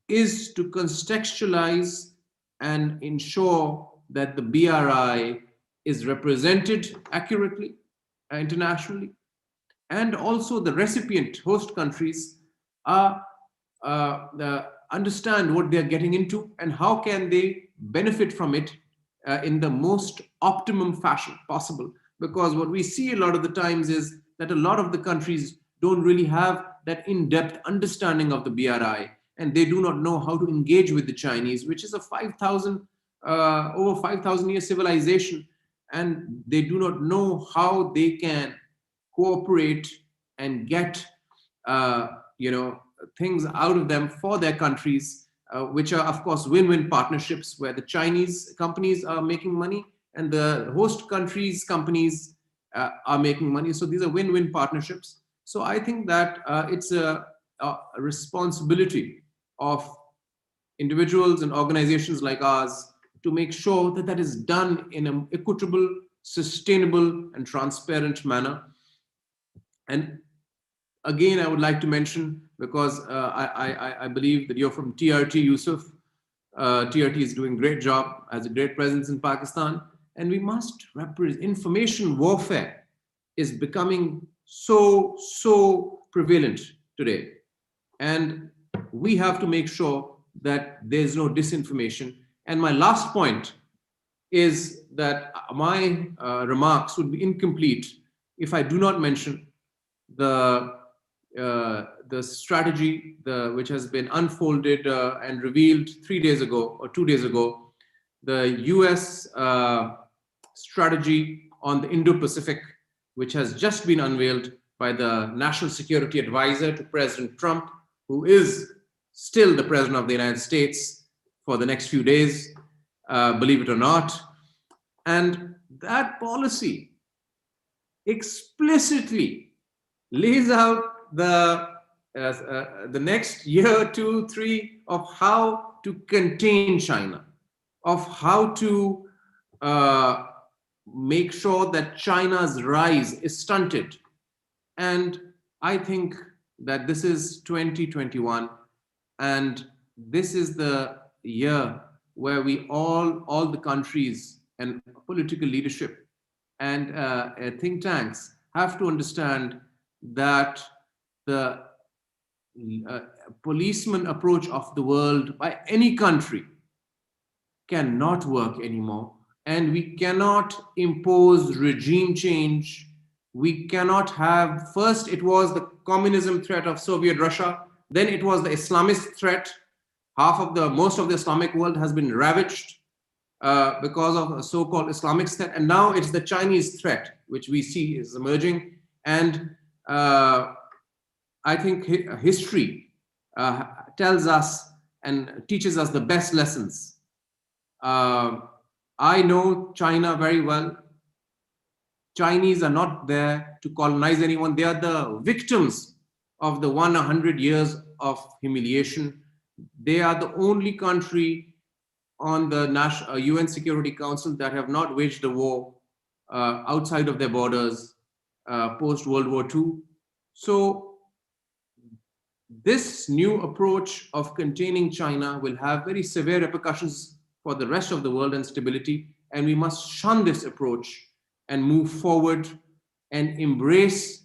is to contextualize and ensure that the BRI is represented accurately internationally, and also the recipient host countries understand what they're getting into and how can they benefit from it in the most optimum fashion possible. Because what we see a lot of the times is that a lot of the countries don't really have that in-depth understanding of the BRI, and they do not know how to engage with the Chinese, which is a over 5,000 year civilization, and they do not know how they can cooperate and get things out of them for their countries, which are of course win-win partnerships where the Chinese companies are making money and the host countries companies are making money. So these are win-win partnerships. So I think that it's a responsibility of individuals and organizations like ours to make sure that that is done in an equitable, sustainable, and transparent manner. And again, I would like to mention, because I believe that you're from TRT, Yusuf. TRT is doing a great job, has a great presence in Pakistan, and we must represent. Information warfare is becoming so prevalent today, and we have to make sure that there's no disinformation. And my last point is that my remarks would be incomplete if I do not mention the strategy which has been unfolded and revealed 3 days ago or 2 days ago, the US strategy on the Indo-Pacific, which has just been unveiled by the National Security Advisor to President Trump, who is still the President of the United States for the next few days, believe it or not. And that policy explicitly lays out the next year, 2, 3 of how to contain China, of how to make sure that China's rise is stunted. And I think that this is 2021, and this is the year where we all the countries and political leadership and think tanks have to understand that the policeman approach of the world by any country cannot work anymore. And we cannot impose regime change. We cannot have, first it was the communism threat of Soviet Russia, then it was the Islamist threat. Most of the Islamic world has been ravaged because of a so-called Islamic threat. And now it's the Chinese threat, which we see is emerging. And I think history tells us and teaches us the best lessons. I know China very well. Chinese are not there to colonize anyone. They are the victims of the 100 years of humiliation. They are the only country on the UN Security Council that have not waged a war outside of their borders post World War II. So this new approach of containing China will have very severe repercussions for the rest of the world and stability, and we must shun this approach and move forward and embrace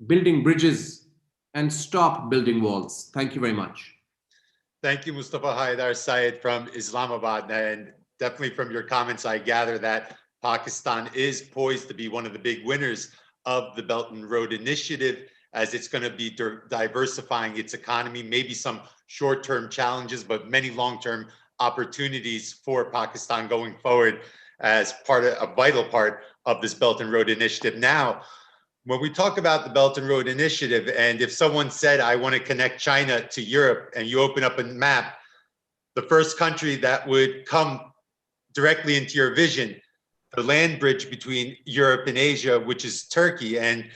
building bridges and stop building walls. Thank you very much. Thank you, Mustafa Haidar Syed from Islamabad. And definitely from your comments, I gather that Pakistan is poised to be one of the big winners of the Belt and Road Initiative, as it's going to be diversifying its economy, maybe some short-term challenges, but many long-term opportunities for Pakistan going forward as part of a vital part of this Belt and Road Initiative. Now, when we talk about the Belt and Road Initiative, and if someone said, I want to connect China to Europe, and you open up a map, the first country that would come directly into your vision, the land bridge between Europe and Asia, which is Turkey. And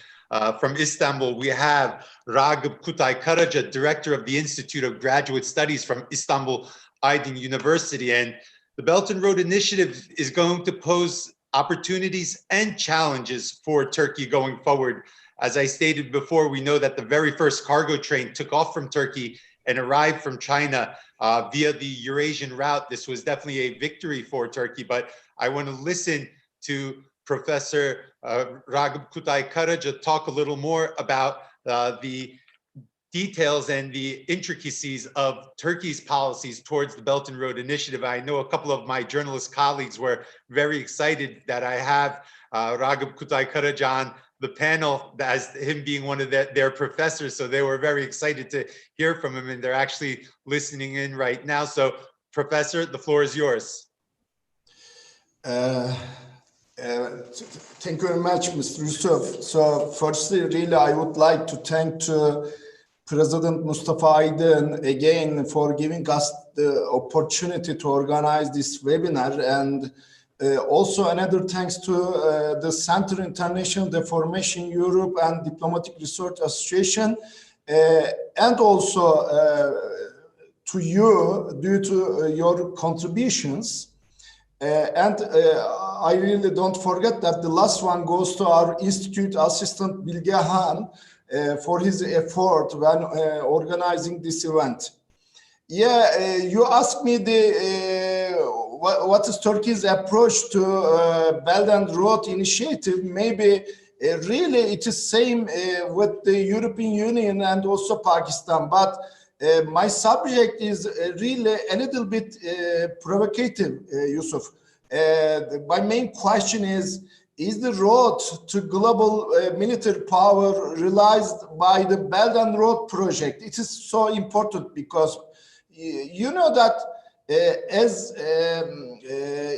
from Istanbul, we have Ragıp Kutay Karaca, Director of the Institute of Graduate Studies from Istanbul Aydın University. And the Belt and Road Initiative is going to pose opportunities and challenges for Turkey going forward. As I stated before, we know that the very first cargo train took off from Turkey and arrived from China via the Eurasian route. This was definitely a victory for Turkey, but I want to listen to Professor Ragıp Kutay Karaca talk a little more about the details and the intricacies of Turkey's policies towards the Belt and Road Initiative. I know a couple of my journalist colleagues were very excited that I have Ragıp Kutay Karaca on the panel as him being one of their professors. So they were very excited to hear from him, and they're actually listening in right now. So Professor, the floor is yours. Thank you very much, Mr. Yusuf. So firstly, really, I would like to thank President Mustafa Aydın again for giving us the opportunity to organize this webinar, and also another thanks to the Center International Deformation Europe and Diplomatic Research Association, and also to you due to your contributions. I really don't forget that the last one goes to our Institute assistant Bilge Han for his effort when organizing this event. Yeah, you asked me what is Turkey's approach to Belt and Road Initiative. Maybe really it is same with the European Union and also Pakistan, but my subject is really a little bit provocative, Yusuf. My main question is the road to global military power realized by the Belt and Road project? It is so important because you know that as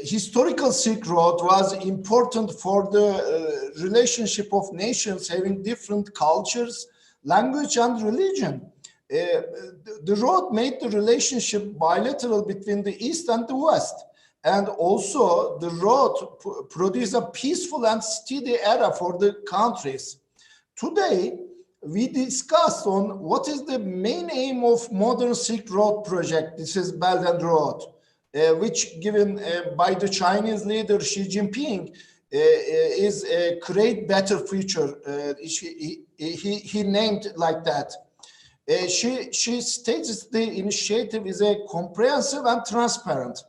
historical Silk Road was important for the relationship of nations having different cultures, language, and religion. The road made the relationship bilateral between the East and the West. And also the road produced a peaceful and steady era for the countries. Today, we discussed on what is the main aim of modern Silk Road project. This is Belt and Road, which given by the Chinese leader Xi Jinping is create better future. He named it like that. She states the initiative is a comprehensive and transparent.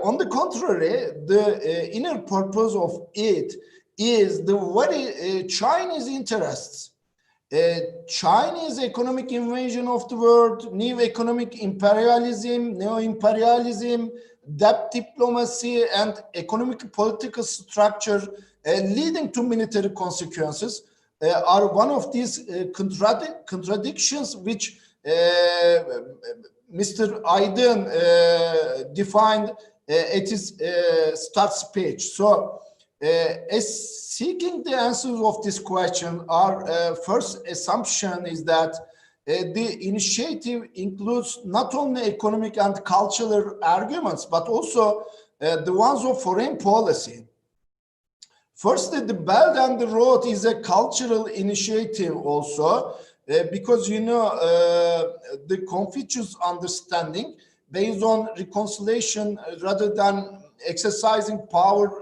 On the contrary, the inner purpose of it is the very Chinese interests. Chinese economic invasion of the world, new economic imperialism, neo-imperialism, debt diplomacy, and economic political structure leading to military consequences are one of these contradictions which Mr. Aydın defined at his start speech. So As seeking the answers of this question, our first assumption is that the initiative includes not only economic and cultural arguments, but also the ones of foreign policy. Firstly, the Belt and the Road is a cultural initiative also, because, you know, the Confucius understanding based on reconciliation rather than exercising power,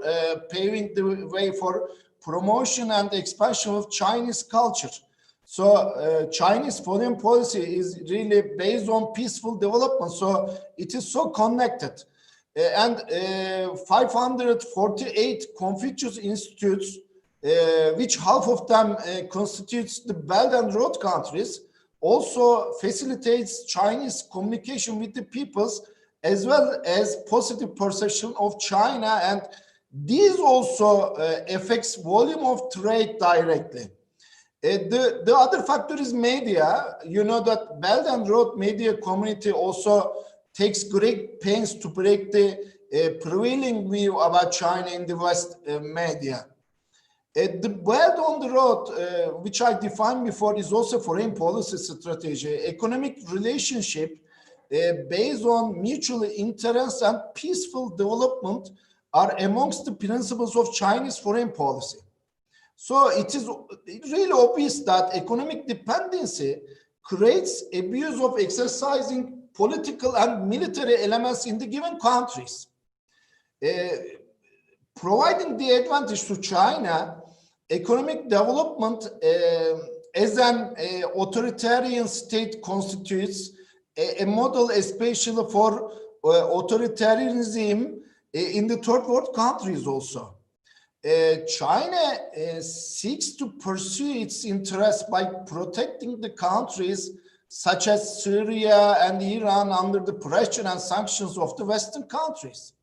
paving the way for promotion and expansion of Chinese culture. So Chinese foreign policy is really based on peaceful development. So it is so connected. And 548 Confucius institutes, which half of them constitutes the Belt and Road countries, also facilitates Chinese communication with the peoples, as well as positive perception of China. And this also affects volume of trade directly. The other factor is media. You know that Belt and Road media community also takes great pains to break the prevailing view about China in the West media. The Belt on the Road, which I defined before, is also foreign policy strategy, economic relationship based on mutual interest and peaceful development are amongst the principles of Chinese foreign policy. So it is really obvious that economic dependency creates abuse of exercising political and military elements in the given countries. Providing the advantage to China, economic development as an authoritarian state constitutes a model especially for authoritarianism in the third world countries also. China seeks to pursue its interests by protecting the countries such as Syria and Iran under the pressure and sanctions of the Western countries.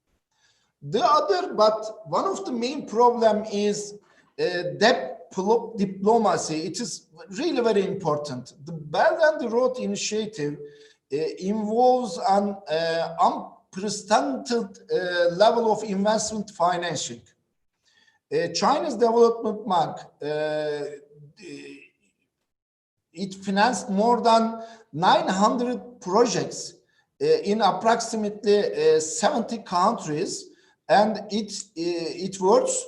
The other, but one of the main problem is debt diplomacy. It is really very important. The Belt and the Road initiative involves an unprecedented level of investment financing. China's development bank, it financed more than 900 projects in approximately 70 countries, and it worth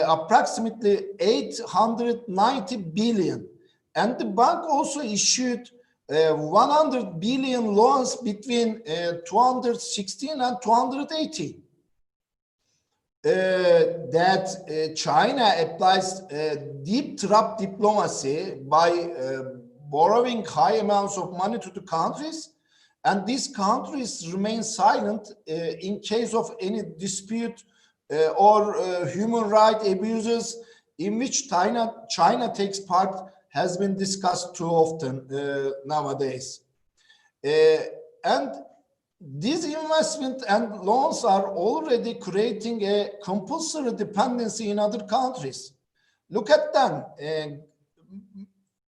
approximately 890 billion. And the bank also issued 100 billion loans between 2016 and 2018. That China applies deep trap diplomacy by borrowing high amounts of money to the countries, and these countries remain silent in case of any dispute or human rights abuses in which China takes part has been discussed too often nowadays. And these investment and loans are already creating a compulsory dependency in other countries. Look at them.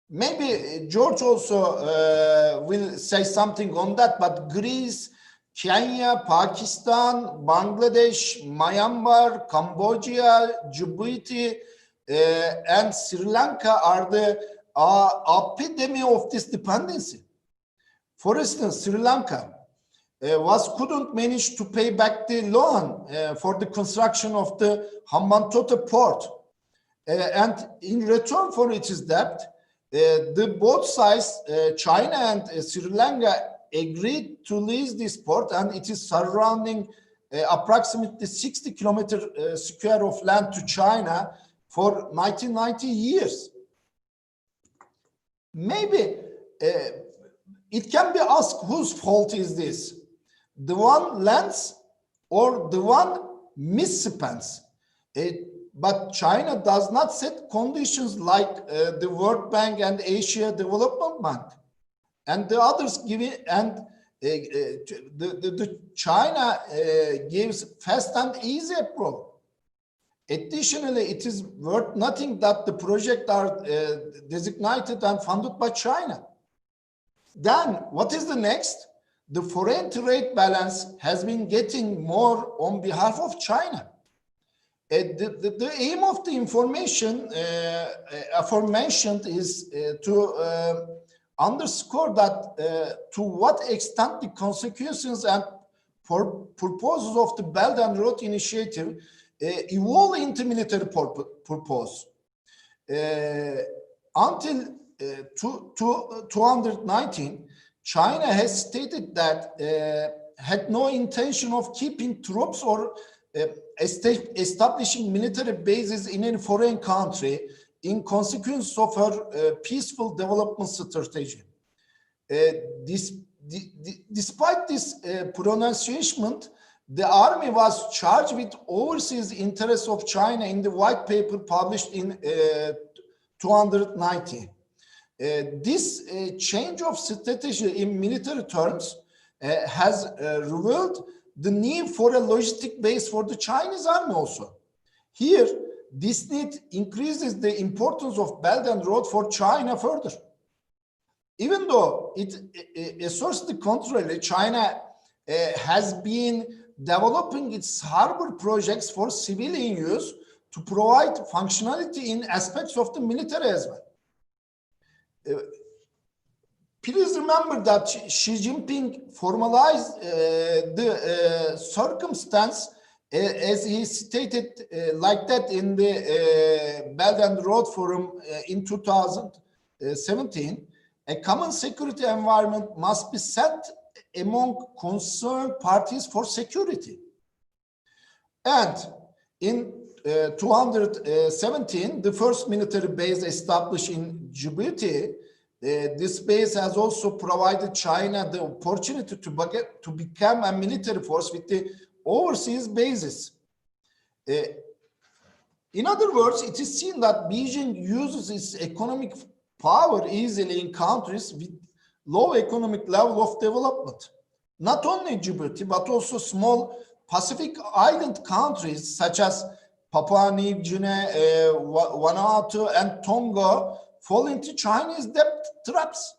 Maybe George also will say something on that, but Greece, Kenya, Pakistan, Bangladesh, Myanmar, Cambodia, Djibouti, and Sri Lanka are the epitome of this dependency. For instance, Sri Lanka couldn't manage to pay back the loan for the construction of the Hambantota port. And in return for its debt, both sides, China and Sri Lanka, agreed to lease this port, and it is surrounding approximately 60 kilometers square of land to China for 90 years. Maybe it can be asked, whose fault is this? The one lends or the one misspends? But China does not set conditions like the World Bank and Asia Development Bank, and the others give it, and the China gives fast and easy approach. Additionally, it is worth nothing that the projects are designated and funded by China. Then what is the next? The foreign trade balance has been getting more on behalf of China. The aim of the information aforementioned is to underscore that to what extent the consequences and purposes of the Belt and Road Initiative evolve into military purpose. Until 219, China has stated that had no intention of keeping troops or establishing military bases in any foreign country in consequence of her peaceful development strategy. Despite this pronunciation, the army was charged with overseas interests of China in the white paper published in 290. This change of strategy in military terms has revealed the need for a logistic base for the Chinese army also. Here, this need increases the importance of Belt and Road for China further. Even though it asserts the contrary, China has been developing its harbor projects for civilian use to provide functionality in aspects of the military as well. Please remember that Xi Jinping formalized the circumstance as he stated like that in the Belt and Road Forum in 2017. A common security environment must be set among concerned parties for security. And in 217, the first military base established in Djibouti, this base has also provided China the opportunity to become a military force with the overseas bases. In other words, it is seen that Beijing uses its economic power easily in countries with low economic level of development. Not only Djibouti, but also small Pacific island countries such as Papua New Guinea, Vanuatu, and Tonga fall into Chinese debt traps.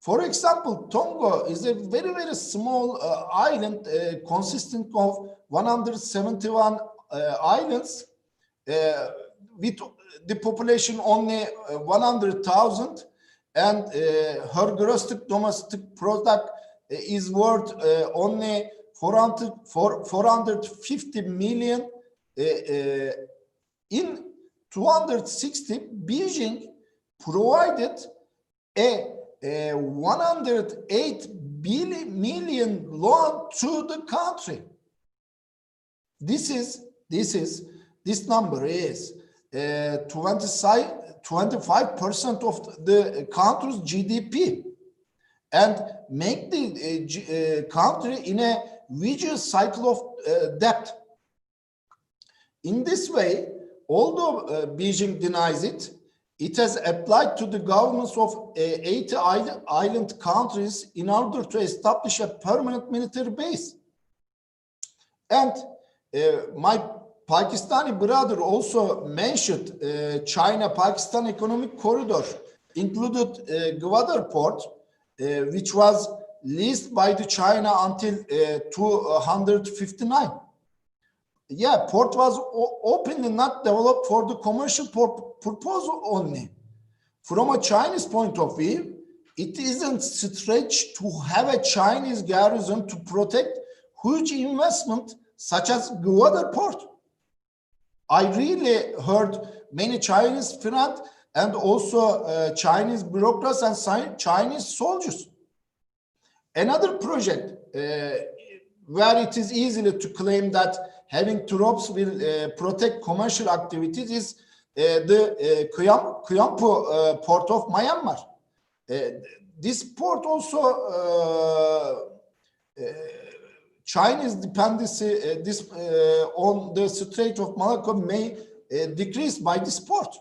For example, Tonga is a very, very small island consisting of 171 islands with the population only 100,000, and her gross domestic product is worth only 450 million. In 260, Beijing provided a 108 million loan to the country. This number is 25% of the country's GDP, and make the country in a vicious cycle of debt. In this way, although Beijing denies it, it has applied to the governments of 80 island countries in order to establish a permanent military base. And my Pakistani brother also mentioned China-Pakistan economic corridor, included Gwadar port, which was leased by the China until 259. Yeah, port was openly not developed for the commercial purpose only. From a Chinese point of view, it isn't stretched to have a Chinese garrison to protect huge investment such as Gwadar port. I really heard many Chinese friends and also Chinese bureaucrats and Chinese soldiers. Another project where it is easy to claim that having troops will protect commercial activities is the Kuyampu port of Myanmar. This port also Chinese dependency on the Strait of Malacca may decrease by this port.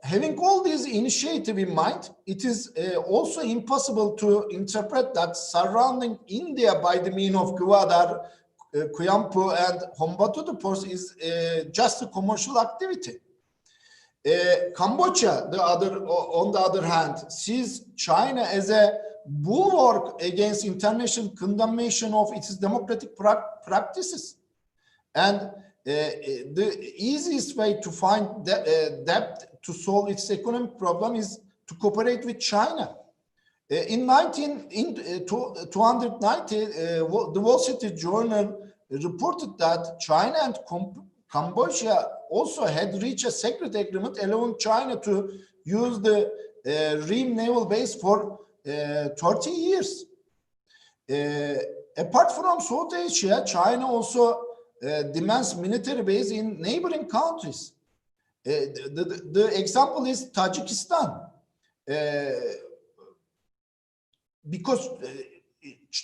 Having all these initiatives in mind, it is also impossible to interpret that surrounding India by the means of Gwadar, Kuyampu, and Hombatutu ports is just a commercial activity. Cambodia, on the other hand, sees China as a bulwark against international condemnation of its democratic practices. And the easiest way to find debt to solve its economic problem is to cooperate with China. In 290, the Wall Street Journal reported that China and Cambodia also had reached a secret agreement allowing China to use the Ream naval base for 30 years. Apart from South Asia, China also demands military base in neighboring countries. The example is Tajikistan. Because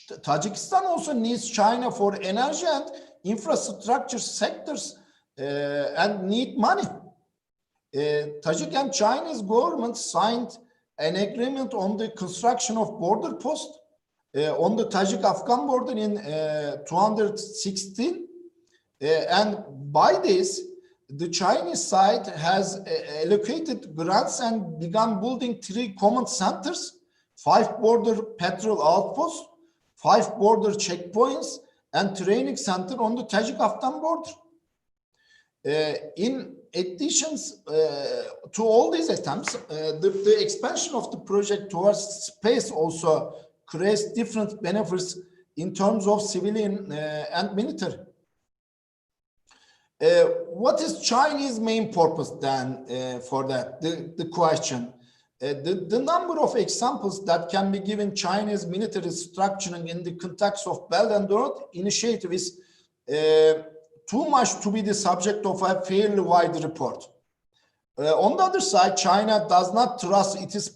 Tajikistan also needs China for energy and infrastructure sectors and need money. Tajik and Chinese government signed an agreement on the construction of border post on the Tajik-Afghan border in 216. And by this, the Chinese side has allocated grants and begun building 3 command centers, 5 border patrol outposts, 5 border checkpoints, and training center on the Tajik-Afghan border. In addition to all these attempts, the expansion of the project towards space also creates different benefits in terms of civilian and military. What is Chinese main purpose then for that? The question. The number of examples that can be given Chinese military structuring in the context of Belt and Road Initiative is too much to be the subject of a fairly wide report. On the other side, China does not trust its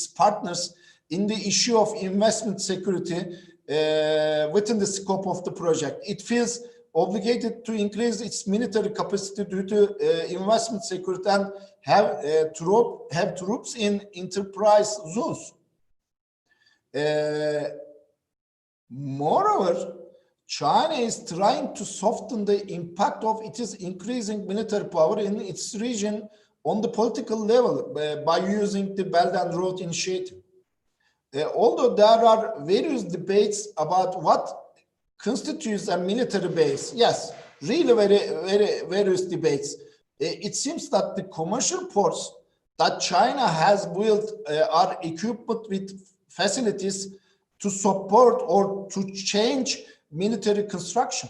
partners in the issue of investment security within the scope of the project. It feels obligated to increase its military capacity due to investment security and have troops in enterprise zones. Moreover, China is trying to soften the impact of its increasing military power in its region on the political level by using the Belt and Road Initiative. Although there are various debates about what constitutes a military base, yes, really various debates. It seems that the commercial ports that China has built are equipped with facilities to support or to change military construction.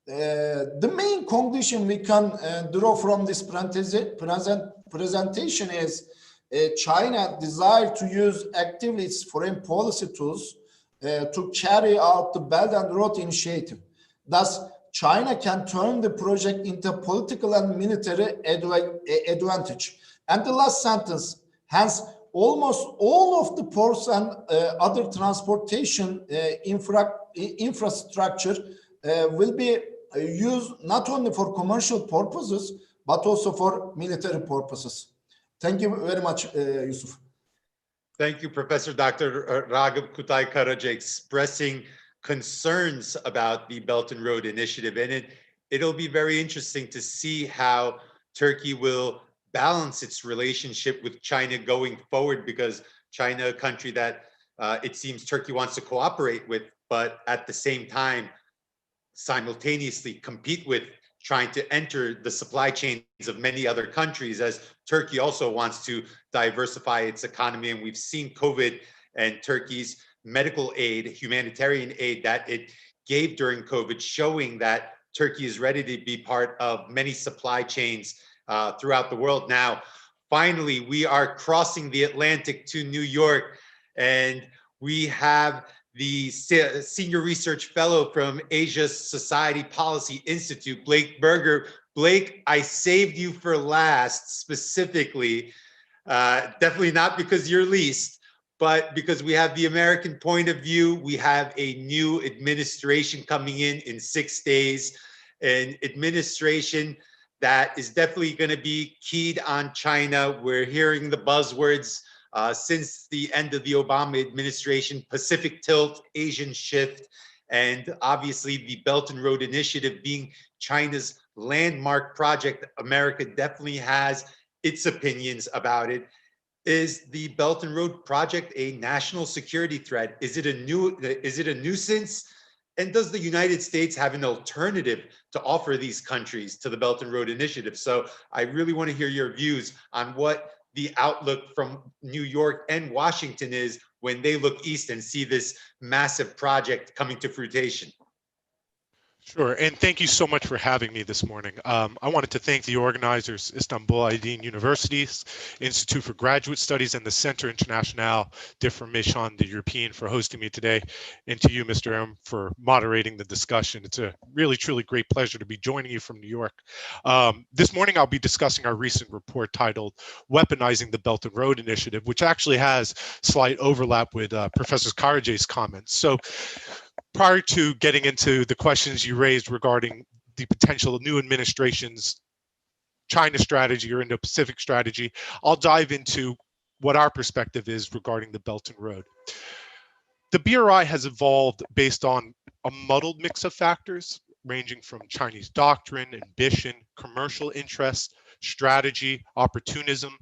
The main conclusion we can draw from this presentation is China desire to use actively its foreign policy tools to carry out the Belt and Road Initiative. Thus, China can turn the project into political and military advantage. And the last sentence, hence, almost all of the ports and other transportation infrastructure will be used not only for commercial purposes, but also for military purposes. Thank you very much, Yusuf. Thank you, Professor Dr. Raghav Kutay-Karaca, expressing concerns about the Belt and Road Initiative. And it'll be very interesting to see how Turkey will balance its relationship with China going forward, because China, a country that it seems Turkey wants to cooperate with, but at the same time, simultaneously compete with, trying to enter the supply chains of many other countries, as Turkey also wants to diversify its economy. And we've seen COVID and Turkey's medical aid, humanitarian aid that it gave during COVID, showing that Turkey is ready to be part of many supply chains throughout the world. Now, finally, we are crossing the Atlantic to New York, and we have the Senior Research Fellow from Asia Society Policy Institute, Blake Berger. Blake, I saved you for last specifically, definitely not because you're least, but because we have the American point of view. We have a new administration coming in 6 days, an administration that is definitely going to be keyed on China. We're hearing the buzzwords since the end of the Obama administration: Pacific tilt, Asian shift, and obviously the Belt and Road Initiative being China's landmark project. America definitely has its opinions about it. Is the Belt and Road project a national security threat? Is it a nuisance? And does the United States have an alternative to offer these countries to the Belt and Road Initiative? So I really want to hear your views on what the outlook from New York and Washington is when they look east and see this massive project coming to fruition. Sure, and thank you so much for having me this morning. I wanted to thank the organizers, İstanbul Aydın University's Institute for Graduate Studies and the Centre International de Formation de European for hosting me today, and to you, Mr. M, for moderating the discussion. It's a really, truly great pleasure to be joining you from New York. This morning, I'll be discussing our recent report titled Weaponizing the Belt and Road Initiative, which actually has slight overlap with Professor Karajay's comments. So, prior to getting into the questions you raised regarding the potential new administration's China strategy or Indo-Pacific strategy, I'll dive into what our perspective is regarding the Belt and Road. The BRI has evolved based on a muddled mix of factors, ranging from Chinese doctrine, ambition, commercial interests, strategy, opportunism,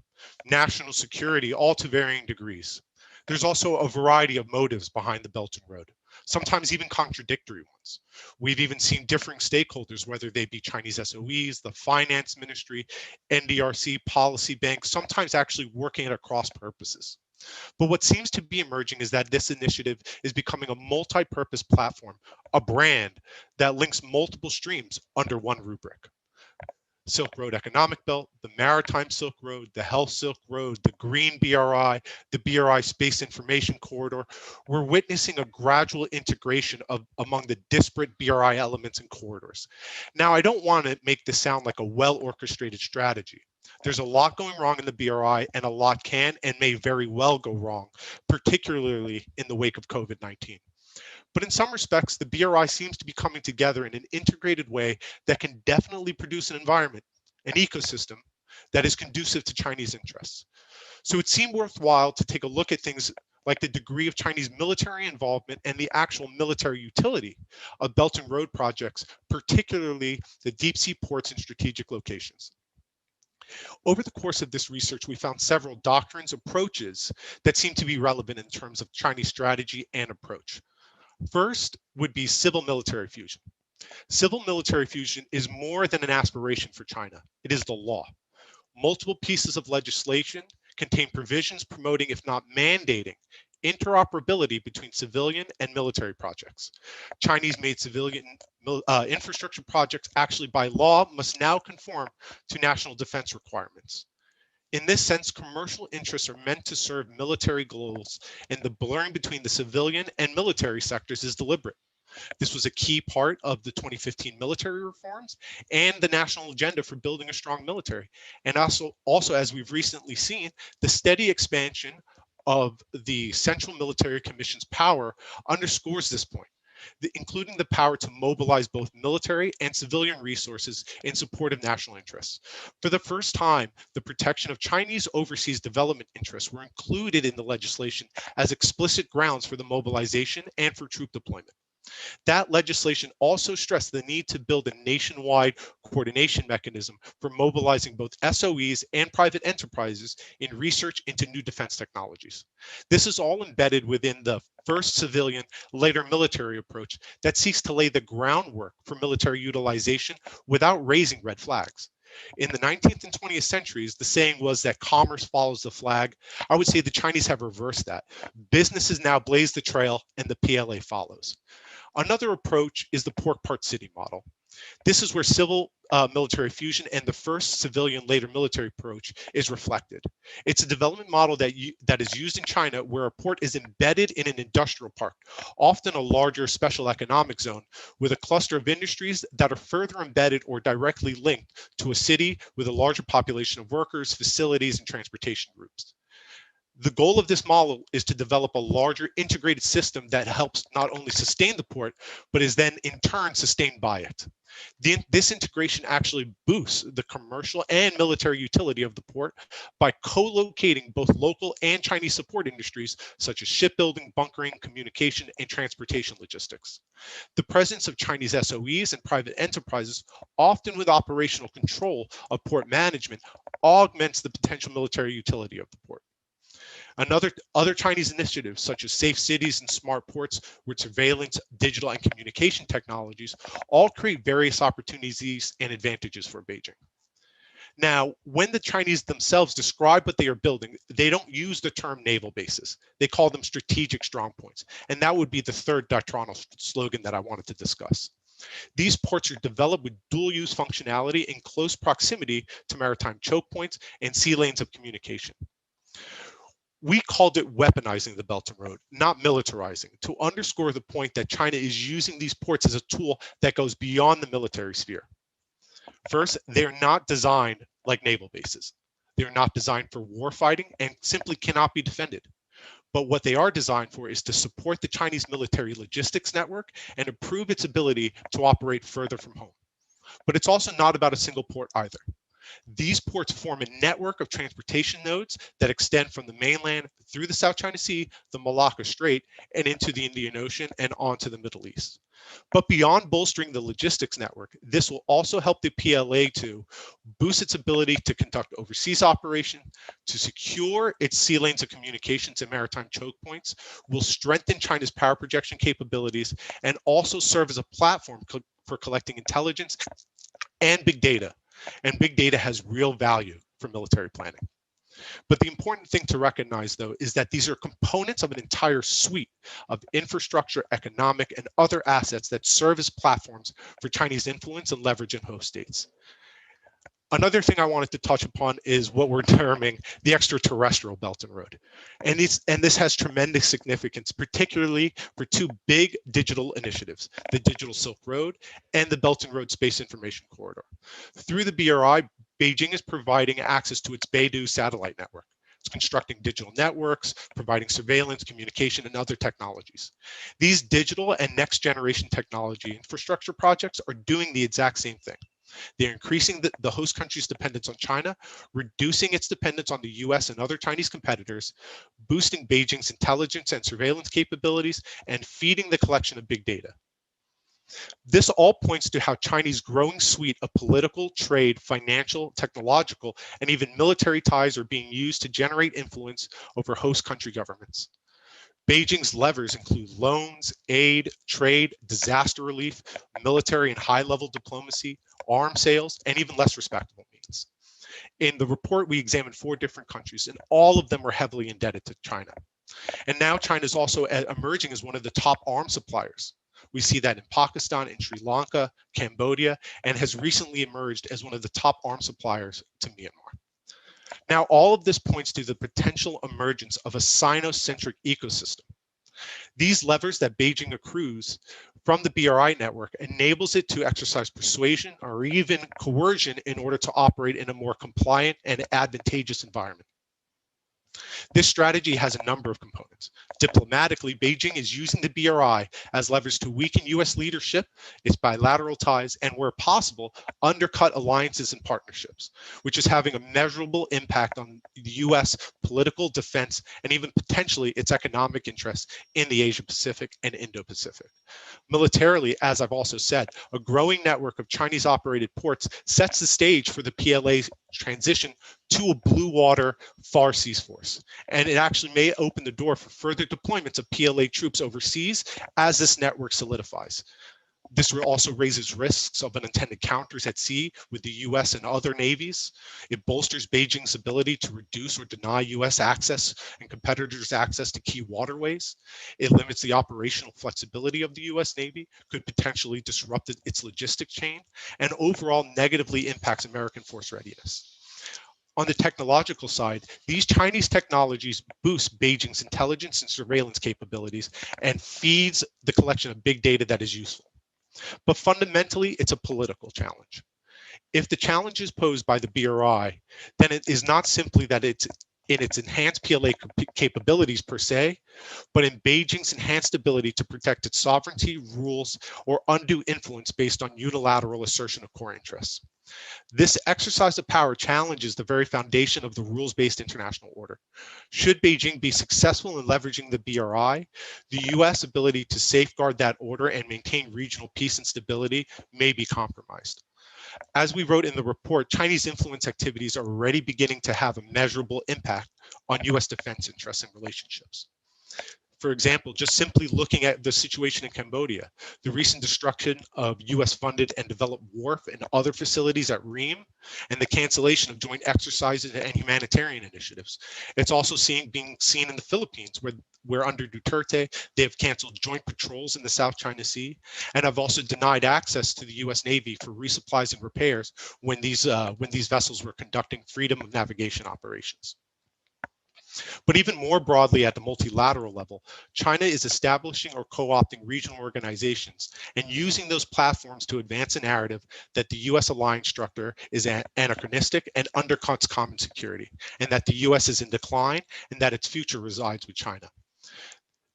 national security, all to varying degrees. There's also a variety of motives behind the Belt and Road, sometimes even contradictory ones. We've even seen differing stakeholders, whether they be Chinese SOEs, the finance ministry, NDRC, policy banks, sometimes actually working at cross purposes. But what seems to be emerging is that this initiative is becoming a multi-purpose platform, a brand that links multiple streams under one rubric. Silk Road Economic Belt, the Maritime Silk Road, the Health Silk Road, the Green BRI, the BRI Space Information Corridor. We're witnessing a gradual integration among the disparate BRI elements and corridors. Now, I don't want to make this sound like a well-orchestrated strategy. There's a lot going wrong in the BRI, and a lot can and may very well go wrong, particularly in the wake of COVID-19. But in some respects, the BRI seems to be coming together in an integrated way that can definitely produce an environment, an ecosystem that is conducive to Chinese interests. So it seemed worthwhile to take a look at things like the degree of Chinese military involvement and the actual military utility of Belt and Road projects, particularly the deep sea ports and strategic locations. Over the course of this research, we found several doctrines, approaches that seem to be relevant in terms of Chinese strategy and approach. First would be civil-military fusion. Civil-military fusion is more than an aspiration for China. It is the law. Multiple pieces of legislation contain provisions promoting, if not mandating, interoperability between civilian and military projects. Chinese-made civilian infrastructure projects actually by law must now conform to national defense requirements. In this sense, commercial interests are meant to serve military goals, and the blurring between the civilian and military sectors is deliberate. This was a key part of the 2015 military reforms and the national agenda for building a strong military. And also, as we've recently seen, the steady expansion of the Central Military Commission's power underscores this point, including the power to mobilize both military and civilian resources in support of national interests. For the first time, the protection of Chinese overseas development interests were included in the legislation as explicit grounds for the mobilization and for troop deployment. That legislation also stressed the need to build a nationwide coordination mechanism for mobilizing both SOEs and private enterprises in research into new defense technologies. This is all embedded within the first civilian, later military approach that seeks to lay the groundwork for military utilization without raising red flags. In the 19th and 20th centuries, the saying was that commerce follows the flag. I would say the Chinese have reversed that. Businesses now blaze the trail and the PLA follows. Another approach is the pork part city model. This is where civil military fusion and the first civilian later military approach is reflected. It's a development model that is used in China where a port is embedded in an industrial park, often a larger special economic zone with a cluster of industries that are further embedded or directly linked to a city with a larger population of workers, facilities, and transportation groups. The goal of this model is to develop a larger integrated system that helps not only sustain the port, but is then in turn sustained by it. This integration actually boosts the commercial and military utility of the port by co-locating both local and Chinese support industries such as shipbuilding, bunkering, communication, and transportation logistics. The presence of Chinese SOEs and private enterprises, often with operational control of port management, augments the potential military utility of the port. Other Chinese initiatives, such as safe cities and smart ports with surveillance, digital, and communication technologies, all create various opportunities and advantages for Beijing. Now, when the Chinese themselves describe what they are building, they don't use the term naval bases. They call them strategic strongpoints. And that would be the third doctrinal slogan that I wanted to discuss. These ports are developed with dual-use functionality in close proximity to maritime choke points and sea lanes of communication. We called it weaponizing the Belt and Road, not militarizing, to underscore the point that China is using these ports as a tool that goes beyond the military sphere. First, they're not designed like naval bases. They're not designed for warfighting and simply cannot be defended. But what they are designed for is to support the Chinese military logistics network and improve its ability to operate further from home. But it's also not about a single port either. These ports form a network of transportation nodes that extend from the mainland through the South China Sea, the Malacca Strait, and into the Indian Ocean and onto the Middle East. But beyond bolstering the logistics network, this will also help the PLA to boost its ability to conduct overseas operations, to secure its sea lanes of communications and maritime choke points, will strengthen China's power projection capabilities, and also serve as a platform for collecting intelligence and big data. And big data has real value for military planning. But the important thing to recognize, though, is that these are components of an entire suite of infrastructure, economic, and other assets that serve as platforms for Chinese influence and leverage in host states. Another thing I wanted to touch upon is what we're terming the extraterrestrial Belt and Road. And this has tremendous significance, particularly for two big digital initiatives, the Digital Silk Road and the Belt and Road Space Information Corridor. Through the BRI, Beijing is providing access to its Beidou satellite network. It's constructing digital networks, providing surveillance, communication, and other technologies. These digital and next generation technology infrastructure projects are doing the exact same thing. They're increasing the host country's dependence on China, reducing its dependence on the US and other Chinese competitors, boosting Beijing's intelligence and surveillance capabilities, and feeding the collection of big data. This all points to how China's growing suite of political, trade, financial, technological, and even military ties are being used to generate influence over host country governments. Beijing's levers include loans, aid, trade, disaster relief, military and high-level diplomacy, arms sales, and even less respectable means. In the report, we examined 4 different countries, and all of them were heavily indebted to China. And now China is also emerging as one of the top arms suppliers. We see that in Pakistan, in Sri Lanka, Cambodia, and has recently emerged as one of the top arms suppliers to Myanmar. Now, all of this points to the potential emergence of a Sino-centric ecosystem. These levers that Beijing accrues from the BRI network enables it to exercise persuasion or even coercion in order to operate in a more compliant and advantageous environment. This strategy has a number of components. Diplomatically, Beijing is using the BRI as levers to weaken US leadership, its bilateral ties, and where possible, undercut alliances and partnerships, which is having a measurable impact on the US political, defense, and even potentially its economic interests in the Asia-Pacific and Indo-Pacific. Militarily, as I've also said, a growing network of Chinese-operated ports sets the stage for the PLA's transition to a blue water far seas force. And it actually may open the door for further deployments of PLA troops overseas as this network solidifies. This also raises risks of unintended counters at sea with the US and other navies. It bolsters Beijing's ability to reduce or deny US access and competitors' access to key waterways. It limits the operational flexibility of the US Navy, could potentially disrupt its logistics chain, and overall negatively impacts American force readiness. On the technological side, these Chinese technologies boost Beijing's intelligence and surveillance capabilities and feeds the collection of big data that is useful. But fundamentally, it's a political challenge. If the challenge is posed by the BRI, then it is not simply that it's in its enhanced PLA capabilities per se, but in Beijing's enhanced ability to protect its sovereignty, rules, or undue influence based on unilateral assertion of core interests. This exercise of power challenges the very foundation of the rules-based international order. Should Beijing be successful in leveraging the BRI, the US ability to safeguard that order and maintain regional peace and stability may be compromised. As we wrote in the report, Chinese influence activities are already beginning to have a measurable impact on US defense interests and relationships. For example, just simply looking at the situation in Cambodia, the recent destruction of US-funded and developed wharf and other facilities at Ream, and the cancellation of joint exercises and humanitarian initiatives. It's also being seen in the Philippines, where under Duterte, they have canceled joint patrols in the South China Sea, and have also denied access to the US Navy for resupplies and repairs when these vessels were conducting freedom of navigation operations. But even more broadly at the multilateral level, China is establishing or co-opting regional organizations and using those platforms to advance a narrative that the US alliance structure is anachronistic and undercuts common security, and that the US is in decline and that its future resides with China.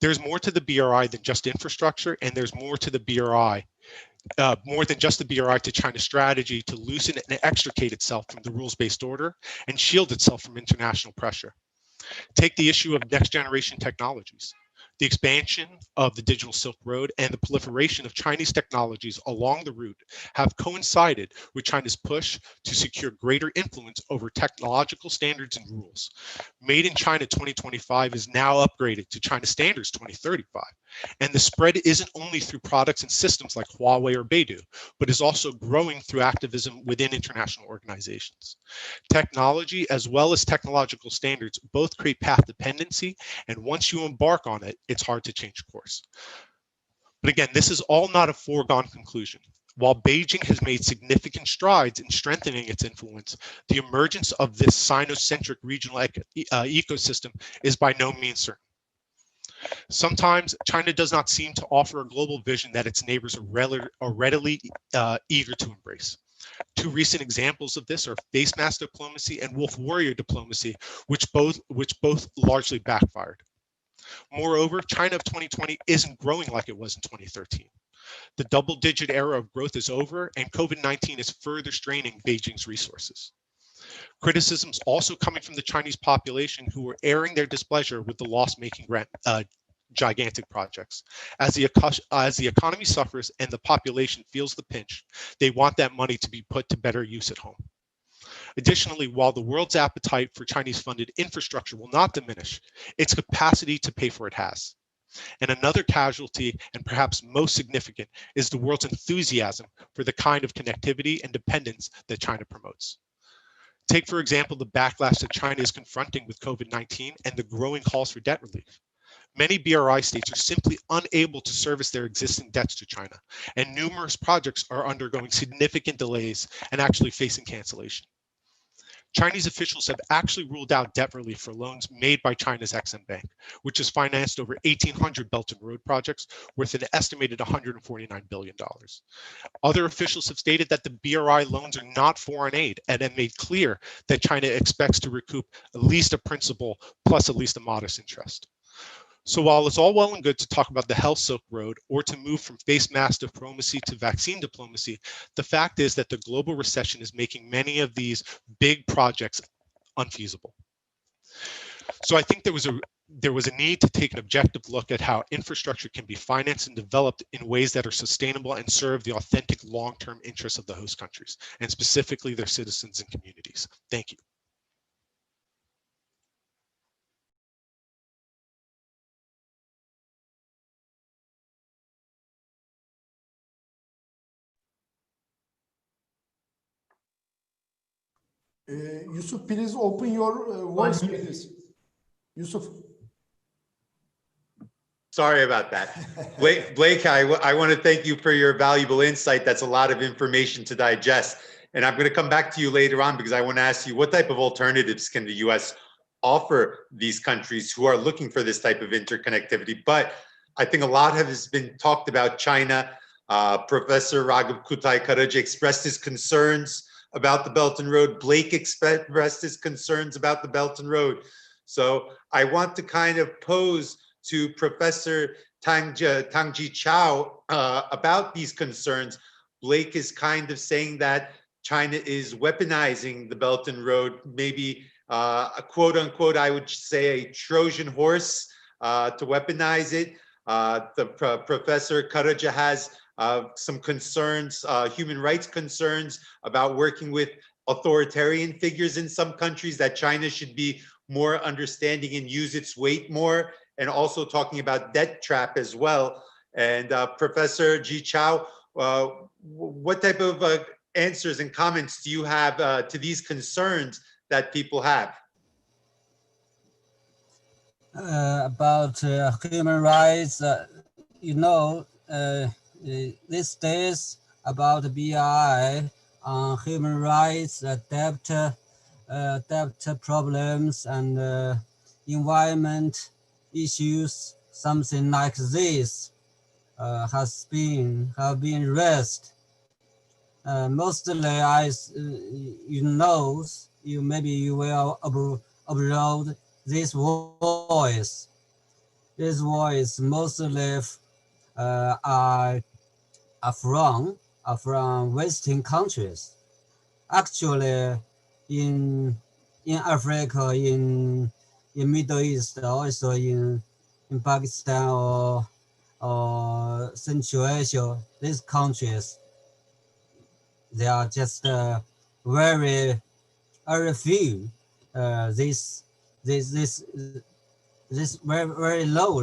There's more to the BRI than just infrastructure, and there's more to the BRI more than just the BRI to China's strategy to loosen and extricate itself from the rules-based order and shield itself from international pressure. Take the issue of next generation technologies. The expansion of the digital Silk Road and the proliferation of Chinese technologies along the route have coincided with China's push to secure greater influence over technological standards and rules. Made in China 2025 is now upgraded to China Standards 2035. And the spread isn't only through products and systems like Huawei or Beidou, but is also growing through activism within international organizations. Technology as well as technological standards both create path dependency, and once you embark on it, it's hard to change course. But again, this is all not a foregone conclusion. While Beijing has made significant strides in strengthening its influence, the emergence of this Sino-centric regional ecosystem is by no means certain. Sometimes China does not seem to offer a global vision that its neighbors are readily eager to embrace. Two recent examples of this are face mask diplomacy and wolf warrior diplomacy, which both largely backfired. Moreover, China of 2020 isn't growing like it was in 2013. The double-digit era of growth is over, and COVID-19 is further straining Beijing's resources. Criticisms also coming from the Chinese population, who are airing their displeasure with the loss-making gigantic projects. As the economy suffers and the population feels the pinch, they want that money to be put to better use at home. Additionally, while the world's appetite for Chinese-funded infrastructure will not diminish, its capacity to pay for it has. And another casualty, and perhaps most significant, is the world's enthusiasm for the kind of connectivity and dependence that China promotes. Take, for example, the backlash that China is confronting with COVID-19 and the growing calls for debt relief. Many BRI states are simply unable to service their existing debts to China, and numerous projects are undergoing significant delays and actually facing cancellation. Chinese officials have actually ruled out debt relief for loans made by China's Exim Bank, which has financed over 1,800 Belton Road projects worth an estimated $149 billion. Other officials have stated that the BRI loans are not foreign aid and have made clear that China expects to recoup at least a principal plus at least a modest interest. So while it's all well and good to talk about the health Silk Road or to move from face mask diplomacy to vaccine diplomacy, the fact is that the global recession is making many of these big projects unfeasible. So I think there was a need to take an objective look at how infrastructure can be financed and developed in ways that are sustainable and serve the authentic long-term interests of the host countries, and specifically their citizens and communities. Thank you. Yusuf, please open your voice, please. Yusuf. Sorry about that. Blake, I want to thank you for your valuable insight. That's a lot of information to digest. And I'm going to come back to you later on because I want to ask you, what type of alternatives can the US offer these countries who are looking for this type of interconnectivity? But I think a lot has been talked about China. Professor Raghav Kutai Karaja expressed his concerns about the Belton Road. Blake expressed his concerns about the Belton Road. So I want to kind of pose to Professor Tangji Chao about these concerns. Blake is kind of saying that China is weaponizing the Belton Road, maybe a quote unquote, I would say a Trojan horse to weaponize it. Professor Karaja has some concerns, human rights concerns about working with authoritarian figures in some countries, that China should be more understanding and use its weight more, and also talking about debt trap as well. And Professor Ji Chao, what type of answers and comments do you have to these concerns that people have? About human rights, you know, these days about BRI on human rights, debt problems, and environment issues, something like this have been raised. Mostly, maybe you will upload this voice. This voice mostly are from Western countries. Actually, in Africa, in Middle East, also in Pakistan or Central Asia, these countries, they are just very few. This very low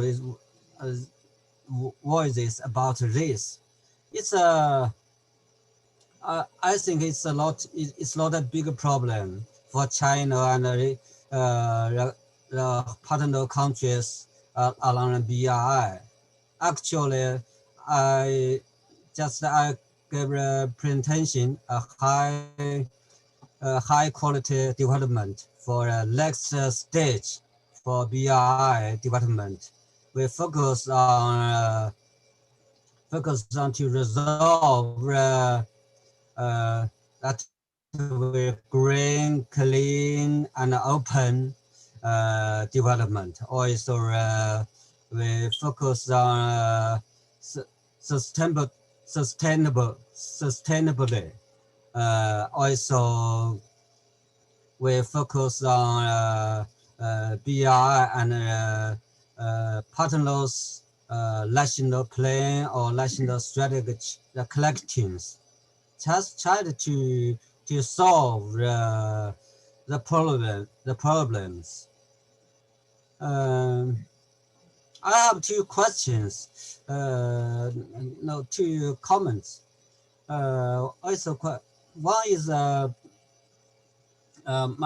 voices about this. It's I think it's a lot. It's not a big problem for China and the partner countries along the BRI. Actually, I gave a presentation, a high quality development for the next stage for BRI development. We focus on to resolve that with green, clean, and open development. Also, we focus on sustainably. Also, we focus on BRI and partners, national plan or national strategy collections. Just try to solve the problems. I have two questions. Two comments. Also, one is my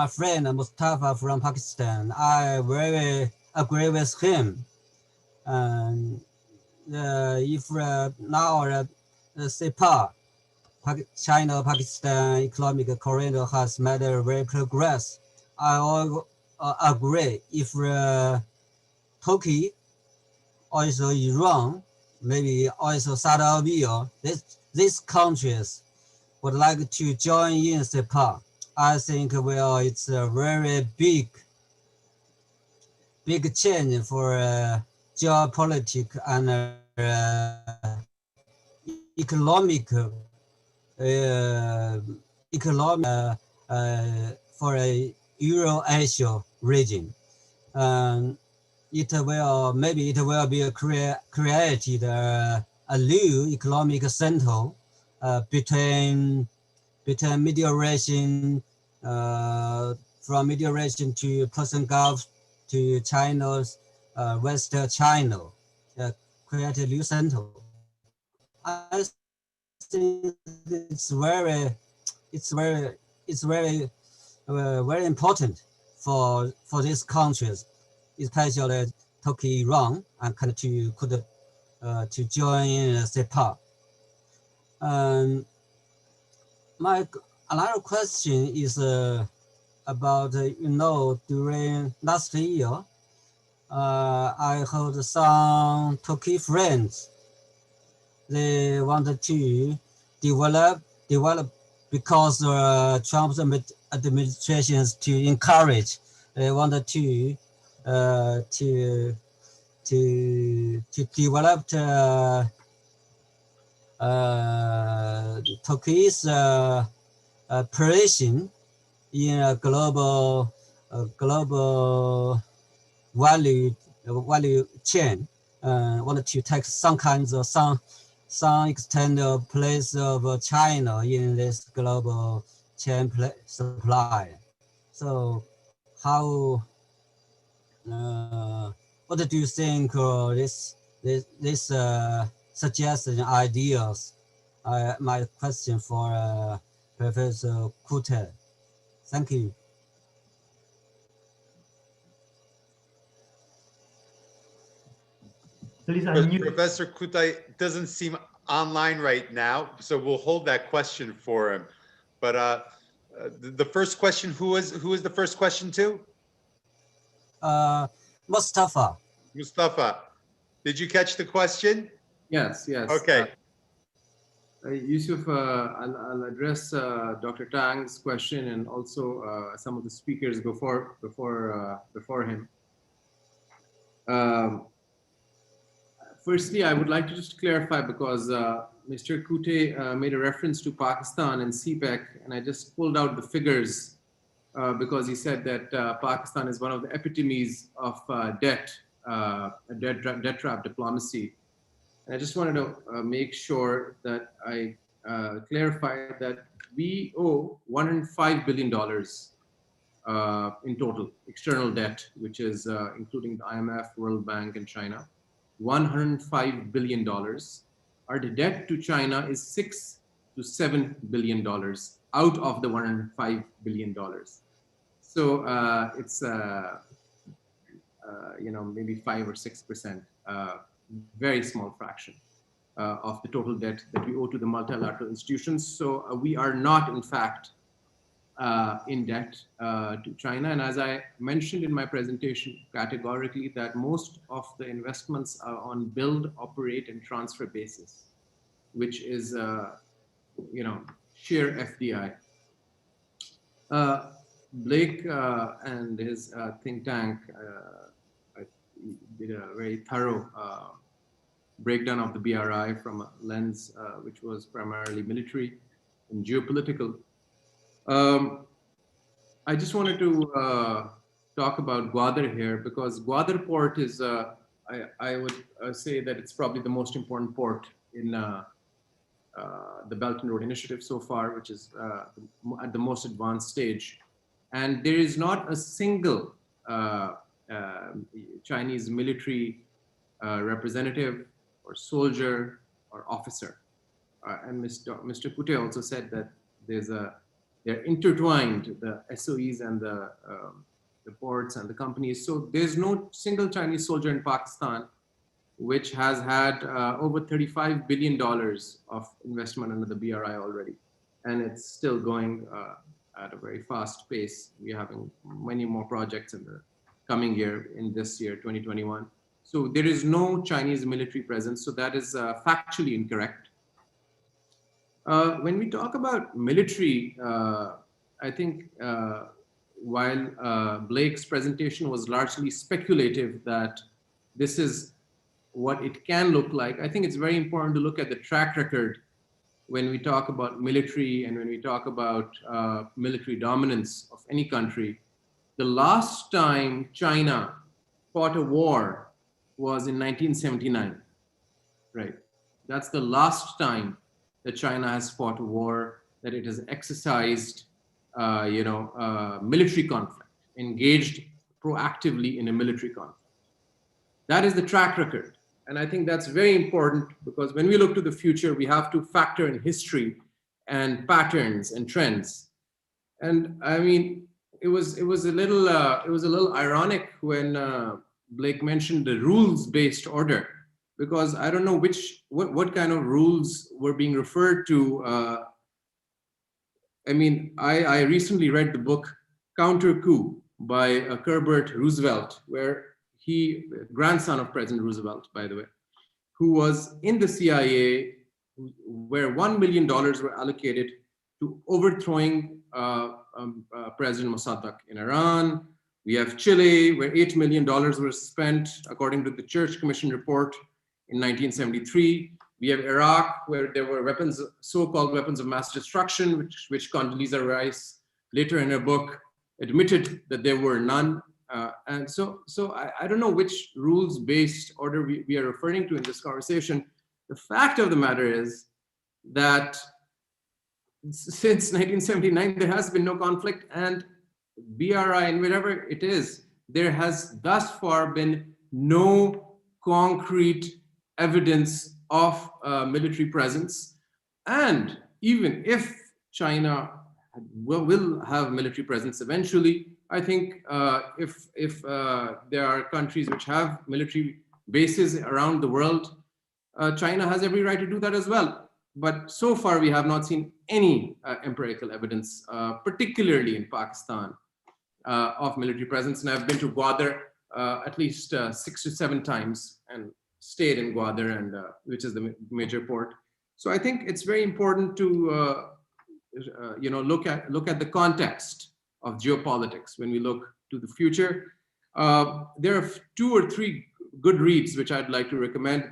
friend Mustafa from Pakistan. I very agree with him. And if now SEPA, China-Pakistan Economic Corridor has made a very progress, I agree. If Turkey, also Iran, maybe also Saudi Arabia, these countries would like to join in SEPA, I think it's a very big change for geopolitics and economic for a Euro-Asia region. It will be created a new economic center between mediation, from mediation to Persian Gulf to China's Western China, create a new center. I think it's very important for these countries, especially Turkey, Iran, and to join SEPA. Another question is about during last year, I heard some Turkey friends, they wanted to develop because Trump's administrations to encourage. They wanted to develop Turkey's operation in a global value chain. Wanted to take some kinds of some extent of place of China in this global chain supply. So how, what do you think this suggestion ideas? My question for Professor Kute. Thank you. Please unmute. Professor Kutai doesn't seem online right now, so we'll hold that question for him. But the first question, who is the first question to? Mustafa. Mustafa, did you catch the question? Yes, yes. Okay. Yusuf, I'll address Dr. Tang's question and also some of the speakers before him. Firstly, I would like to just clarify because Mr. Kute made a reference to Pakistan and CPEC, and I just pulled out the figures because he said that Pakistan is one of the epitomes of debt trap diplomacy. And I just wanted to make sure that I clarify that we owe $105 billion in total external debt, which is including the IMF, World Bank, and China. $105 billion. Our debt to China is $6 to $7 billion out of the $105 billion. So it's maybe 5 or 6%, very small fraction of the total debt that we owe to the multilateral institutions. So we are not, in fact, in debt to China. And as I mentioned in my presentation categorically, that most of the investments are on build, operate, and transfer basis, which is, sheer FDI. Blake and his think tank did a very thorough breakdown of the BRI from a lens which was primarily military and geopolitical. I just wanted to talk about Gwadar here because Gwadar port is, I would say that it's probably the most important port in the Belton Road Initiative so far, which is at the most advanced stage. And there is not a single Chinese military representative or soldier or officer. And Mr. Kute also said that they're intertwined, the SOEs and the ports and the companies. So there's no single Chinese soldier in Pakistan which has had over $35 billion of investment under the BRI already. And it's still going at a very fast pace. We're having many more projects in the coming year, in this year, 2021. So there is no Chinese military presence. So that is factually incorrect. When we talk about military, I think while Blake's presentation was largely speculative that this is what it can look like, I think it's very important to look at the track record when we talk about military and when we talk about military dominance of any country. The last time China fought a war was in 1979, right? That's the last time that China has fought a war, that it has exercised, military conflict, engaged proactively in a military conflict. That is the track record. And I think that's very important because when we look to the future, we have to factor in history and patterns and trends. And I mean, it was a little ironic when Blake mentioned the rules-based order, because I don't know what kind of rules were being referred to. I mean, I recently read the book Counter Coup by Herbert Roosevelt, where grandson of President Roosevelt, by the way, who was in the CIA, where $1 million were allocated to overthrowing President Mossadegh in Iran. We have Chile, where $8 million were spent, according to the Church Commission report in 1973. We have Iraq, where there were weapons, so-called weapons of mass destruction, which Condoleezza Rice, later in her book, admitted that there were none. And so I don't know which rules-based order we are referring to in this conversation, The fact of the matter is that since 1979, there has been no conflict, and BRI and whatever it is, there has thus far been no concrete evidence of military presence. And even if China will have military presence eventually, I think if there are countries which have military bases around the world, China has every right to do that as well. But so far, we have not seen any empirical evidence, particularly in Pakistan, of military presence. And I've been to Gwadar at least 6 to 7 times and stayed in Gwadar, and which is the major port. So I think it's very important to look at the context of geopolitics when we look to the future. There are 2 or 3 good reads which I'd like to recommend.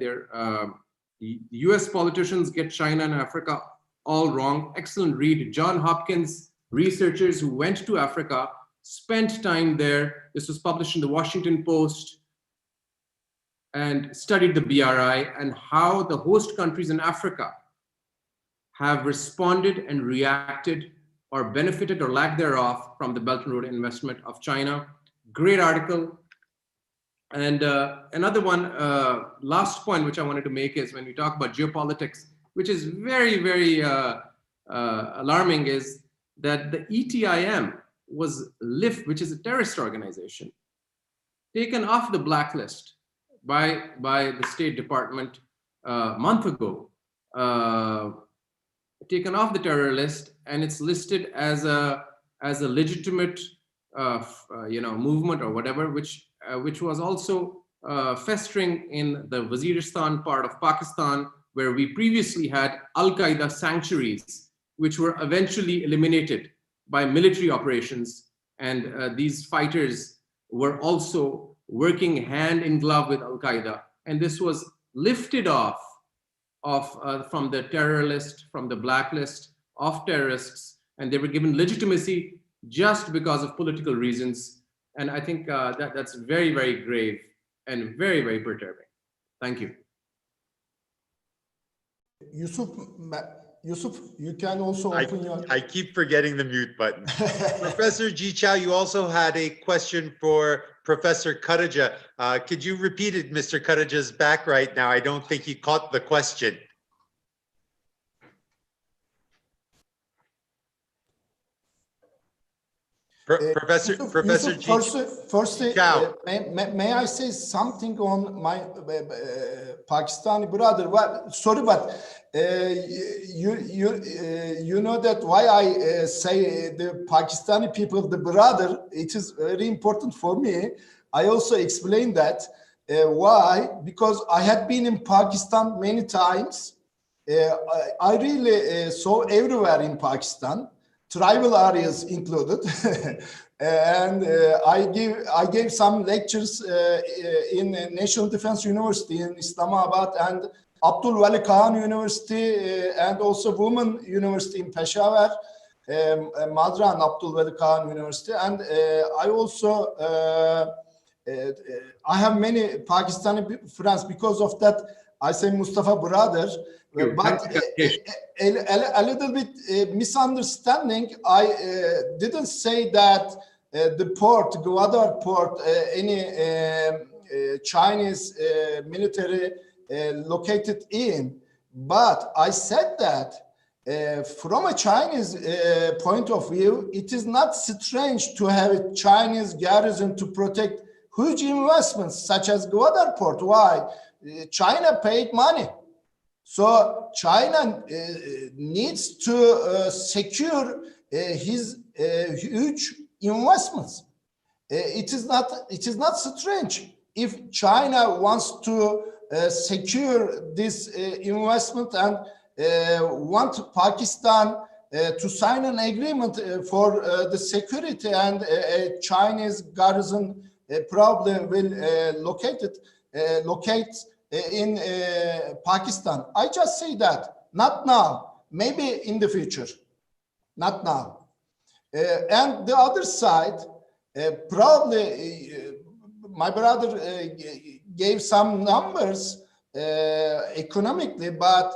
The US politicians get China and Africa all wrong. Excellent read. John Hopkins researchers who went to Africa, spent time there. This was published in the Washington Post, and studied the BRI and how the host countries in Africa have responded and reacted or benefited or lack thereof from the Belton Road investment of China. Great article. And another one, last point, which I wanted to make is when we talk about geopolitics, which is very, very alarming, is that the ETIM was which is a terrorist organization, taken off the blacklist by the State Department a month ago, taken off the terror list, and it's listed as a legitimate movement or whatever, which was also festering in the Waziristan part of Pakistan, where we previously had Al-Qaeda sanctuaries, which were eventually eliminated by military operations. And these fighters were also working hand in glove with Al-Qaeda. And this was lifted off from the terror list, from the blacklist of terrorists, and they were given legitimacy just because of political reasons. And I think that's very, very grave and very, very perturbing. Thank you. Yusuf, you can also open your... I keep forgetting the mute button. Professor Ji Chao, you also had a question for Professor Karaja. Could you repeat it? Mr. Karaja's back right now. I don't think he caught the question. Professor Ji Chao. May I say something on my Pakistani brother? Well, sorry, but you know that why I say the Pakistani people, the brother, it is very important for me. I also explained that. Why? Because I had been in Pakistan many times. I really saw everywhere in Pakistan, tribal areas included. And I gave some lectures in National Defense University in Islamabad and Abdul Wali Khan University, and also Women University in Peshawar, Madran Abdul Wali Khan University. And I also I have many Pakistani friends. Because of that, I say Mustafa brother. But a little bit misunderstanding. I didn't say that the port, Gwadar port, any Chinese military located in, but I said that from a Chinese point of view, it is not strange to have a Chinese garrison to protect huge investments such as Gwadar port. Why? China paid money. So China needs to secure his huge investments. It is not strange if China wants to secure this investment and want Pakistan to sign an agreement for the security, and a Chinese garrison probably will locate in Pakistan. I just say that, not now, maybe in the future, not now. And the other side, probably my brother gave some numbers. economically, but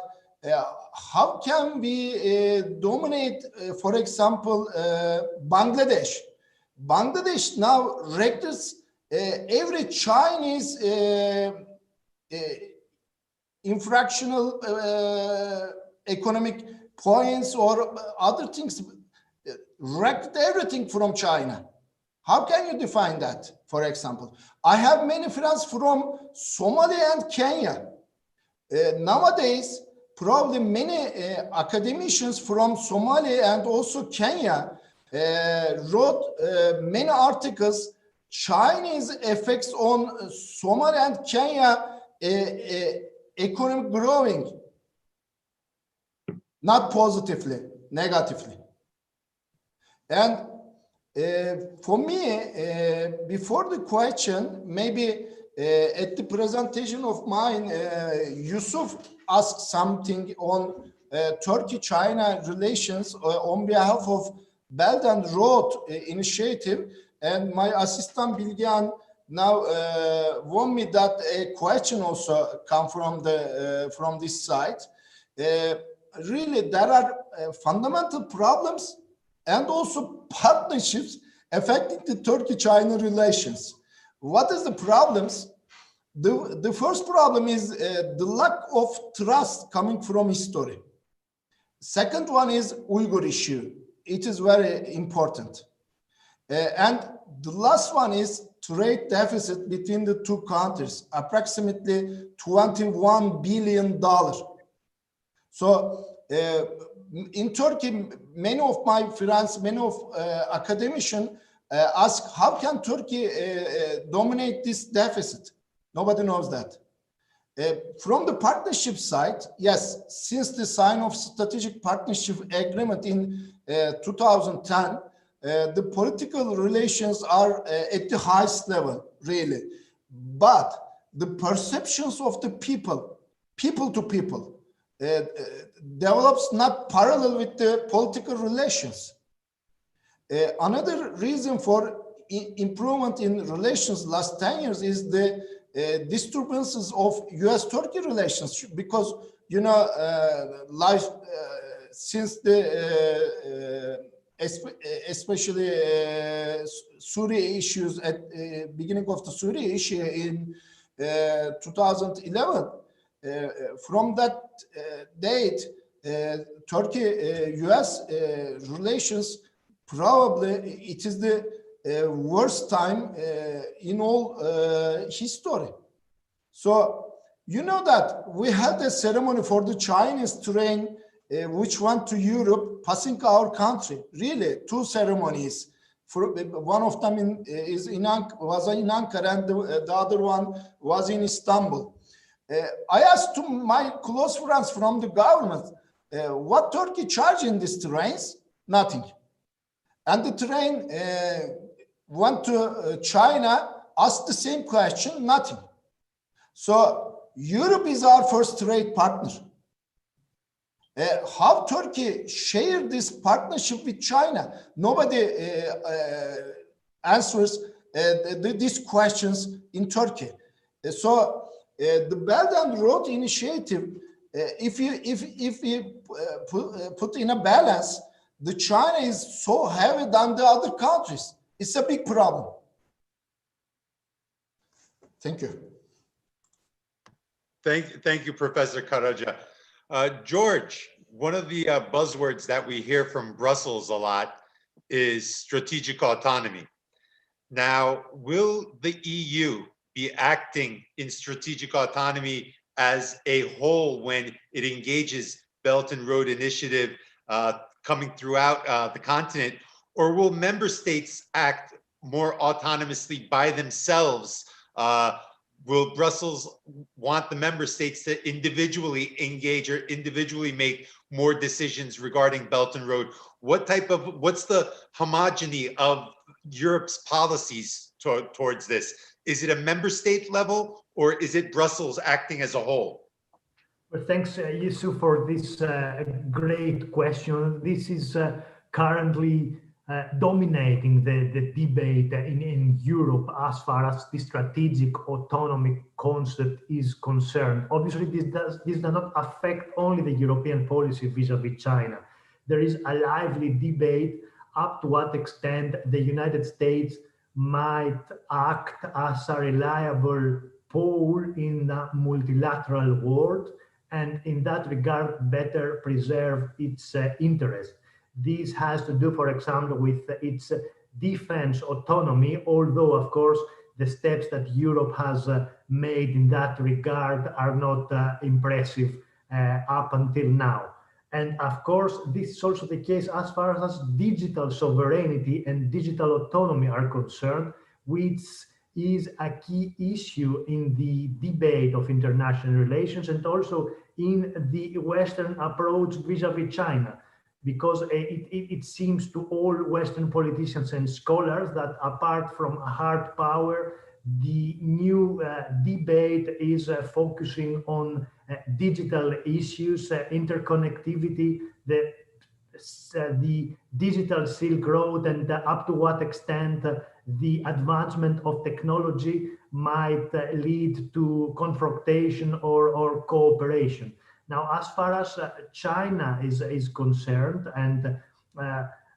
how can we dominate, for example, Bangladesh? Bangladesh now records every Chinese infractional economic points or other things, record everything from China. How can you define that, for example? I have many friends from Somalia and Kenya. Nowadays, probably many academicians from Somalia and also Kenya wrote many articles, Chinese effects on Somalia and Kenya economic growing, not positively, negatively. And for me, before the question, maybe at the presentation of mine, Yusuf asked something on Turkey-China relations on behalf of Belt and Road Initiative, and my assistant Bilgehan now warned me that a question also come from this side. Really, there are fundamental problems and also partnerships affecting the Turkey-China relations. What is the problems? The first problem is the lack of trust coming from history. Second one is Uyghur issue. It is very important. And the last one is trade deficit between the two countries, approximately $21 billion. So in Turkey, many of my friends, many of academicians ask, how can Turkey dominate this deficit? Nobody knows that. From the partnership side, yes, since the sign of strategic partnership agreement in 2010, the political relations are at the highest level, really. But the perceptions of the people to people, develops not parallel with the political relations. Another reason for improvement in relations last 10 years is the disturbances of US-Turkey relations, because, you know, since the especially Syria issues at beginning of the Syria issue in 2011, from that date, Turkey-US relations, probably it is the worst time in all history. So, you know that we had a ceremony for the Chinese train which went to Europe, passing our country. Really, two ceremonies. One of them was in Ankara, and the other one was in Istanbul. I asked to my close friends from the government, what Turkey charged in these trains? Nothing. And the train went to China, asked the same question, nothing. So Europe is our first trade partner. How Turkey shared this partnership with China? Nobody answers these questions in Turkey. So the Belt and Road Initiative, if you put in a balance, the China is so heavy than the other countries. It's a big problem. Thank you. Thank you, Professor Karaca. George, one of the buzzwords that we hear from Brussels a lot is strategic autonomy. Now, will the EU be acting in strategic autonomy as a whole when it engages Belt and Road Initiative coming throughout the continent, or will member states act more autonomously by themselves? Will Brussels want the member states to individually engage or individually make more decisions regarding Belt and Road? What's the homogeny of Europe's policies towards this? Is it a member state level, or is it Brussels acting as a whole? Well, thanks, Yusuf, for this great question. This is currently dominating the debate in Europe as far as the strategic autonomy concept is concerned. Obviously, this does not affect only the European policy vis-à-vis China. There is a lively debate up to what extent the United States might act as a reliable pole in the multilateral world, and in that regard, better preserve its interest. This has to do, for example, with its defense autonomy, although, of course, the steps that Europe has made in that regard are not impressive up until now. And of course, this is also the case as far as digital sovereignty and digital autonomy are concerned, which is a key issue in the debate of international relations and also in the Western approach vis-à-vis China. Because it seems to all Western politicians and scholars that apart from hard power, the new debate is focusing on digital issues, interconnectivity, the digital Silk Road, and up to what extent the advancement of technology might lead to confrontation or cooperation. Now, as far as China is concerned, and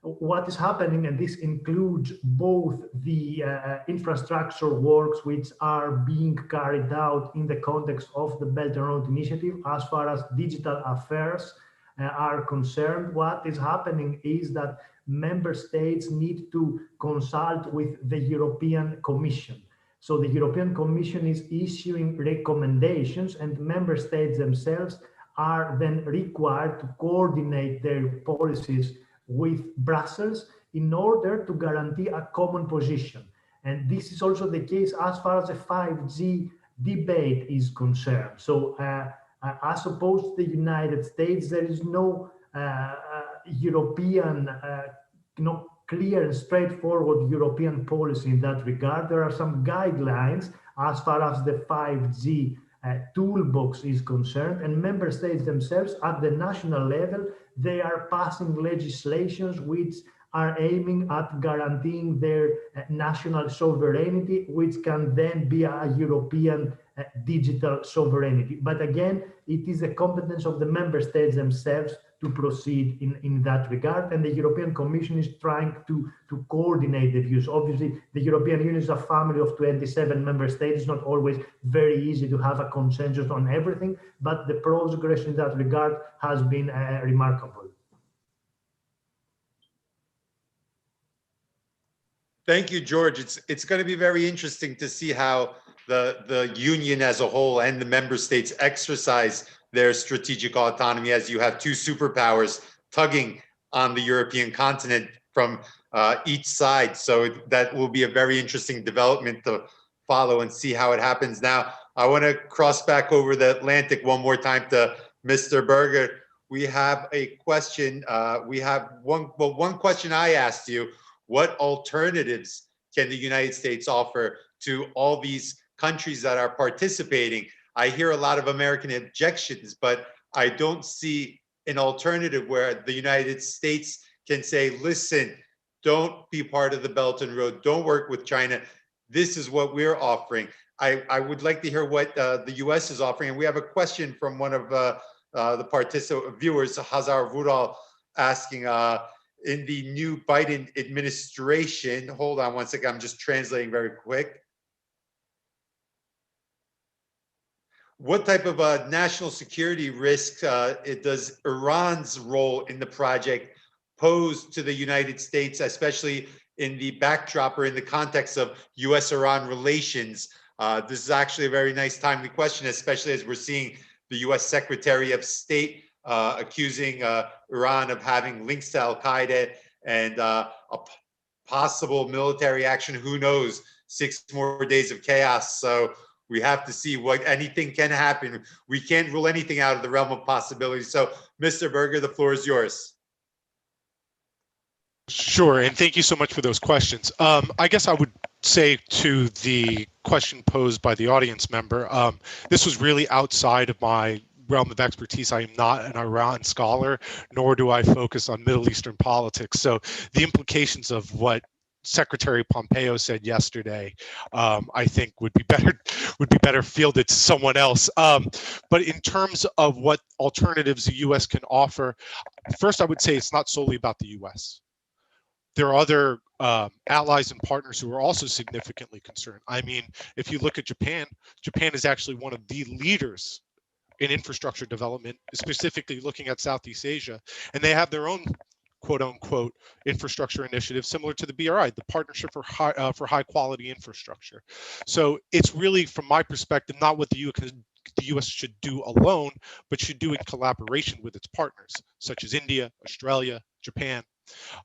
what is happening, and this includes both the infrastructure works which are being carried out in the context of the Belton Road Initiative, as far as digital affairs are concerned, what is happening is that member states need to consult with the European Commission. So the European Commission is issuing recommendations, and member states themselves are then required to coordinate their policies with Brussels in order to guarantee a common position. And this is also the case as far as the 5G debate is concerned. So as opposed to the United States, there is no European, no clear and straightforward European policy in that regard. There are some guidelines as far as the 5G toolbox is concerned, and member states themselves at the national level, they are passing legislations which are aiming at guaranteeing their national sovereignty, which can then be a European digital sovereignty. But again, it is the competence of the member states themselves to proceed in that regard, and the European Commission is trying to coordinate the views. Obviously, the European Union is a family of 27 member states. It's not always very easy to have a consensus on everything, but the progress in that regard has been remarkable. Thank you, George. It's going to be very interesting to see how the Union as a whole and the member states exercise their strategic autonomy, as you have two superpowers tugging on the European continent from each side. So that will be a very interesting development to follow and see how it happens. Now, I want to cross back over the Atlantic one more time to Mr. Berger. We have a question. We have one question I asked you. What alternatives can the United States offer to all these countries that are participating? I hear a lot of American objections, but I don't see an alternative where the United States can say, listen, don't be part of the Belt and Road, don't work with China. This is what we're offering. I would like to hear what the US is offering. And we have a question from one of the viewers, Hazar Vural, asking, in the new Biden administration, hold on one second, I'm just translating very quick. What type of national security risk does Iran's role in the project pose to the United States, especially in the backdrop or in the context of US-Iran relations? This is actually a very nice, timely question, especially as we're seeing the US Secretary of State accusing Iran of having links to Al-Qaeda and a possible military action. Who knows? 6 more days of chaos. So we have to see what anything can happen. We can't rule anything out of the realm of possibility. So, Mr. Berger, the floor is yours. Sure, and thank you so much for those questions. I guess I would say to the question posed by the audience member, this was really outside of my realm of expertise. I am not an Iran scholar, nor do I focus on Middle Eastern politics. So the implications of what Secretary Pompeo said yesterday, I think would be better fielded to someone else. But in terms of what alternatives the U.S. can offer, first I would say it's not solely about the U.S. There are other allies and partners who are also significantly concerned. I mean, if you look at Japan, Japan is actually one of the leaders in infrastructure development, specifically looking at Southeast Asia, and they have their own quote unquote infrastructure initiative similar to the BRI, the Partnership for High Quality Infrastructure. So it's really, from my perspective, not what the US should do alone, but should do in collaboration with its partners, such as India, Australia, Japan,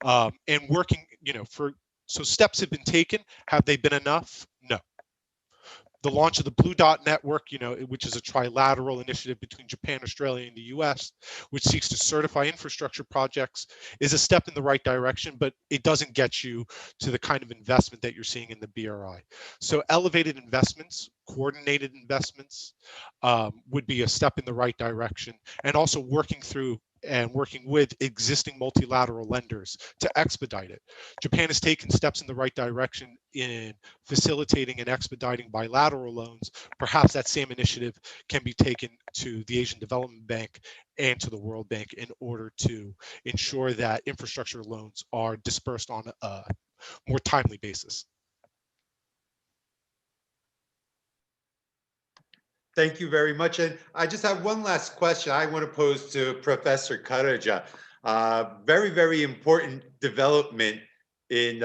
and working, so steps have been taken. Have they been enough? No. The launch of the Blue Dot Network, which is a trilateral initiative between Japan, Australia, and the US, which seeks to certify infrastructure projects, is a step in the right direction, but it doesn't get you to the kind of investment that you're seeing in the BRI. So elevated investments, coordinated investments would be a step in the right direction, and also working with existing multilateral lenders to expedite it. Japan has taken steps in the right direction in facilitating and expediting bilateral loans. Perhaps that same initiative can be taken to the Asian Development Bank and to the World Bank in order to ensure that infrastructure loans are dispersed on a more timely basis. Thank you very much. And I just have one last question I want to pose to Professor Karaca. Very, very important development in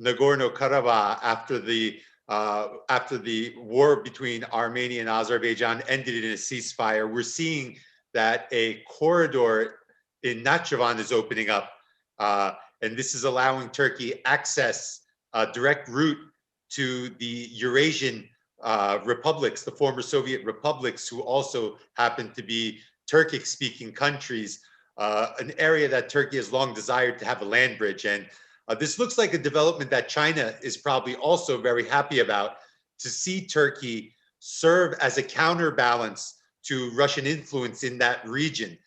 Nagorno-Karabakh after the war between Armenia and Azerbaijan ended in a ceasefire. We're seeing that a corridor in Nakhchivan is opening up, and this is allowing Turkey access, a direct route to the Eurasian republics, the former Soviet republics, who also happen to be Turkic-speaking countries, an area that Turkey has long desired to have a land bridge. And this looks like a development that China is probably also very happy about, to see Turkey serve as a counterbalance to Russian influence in that region.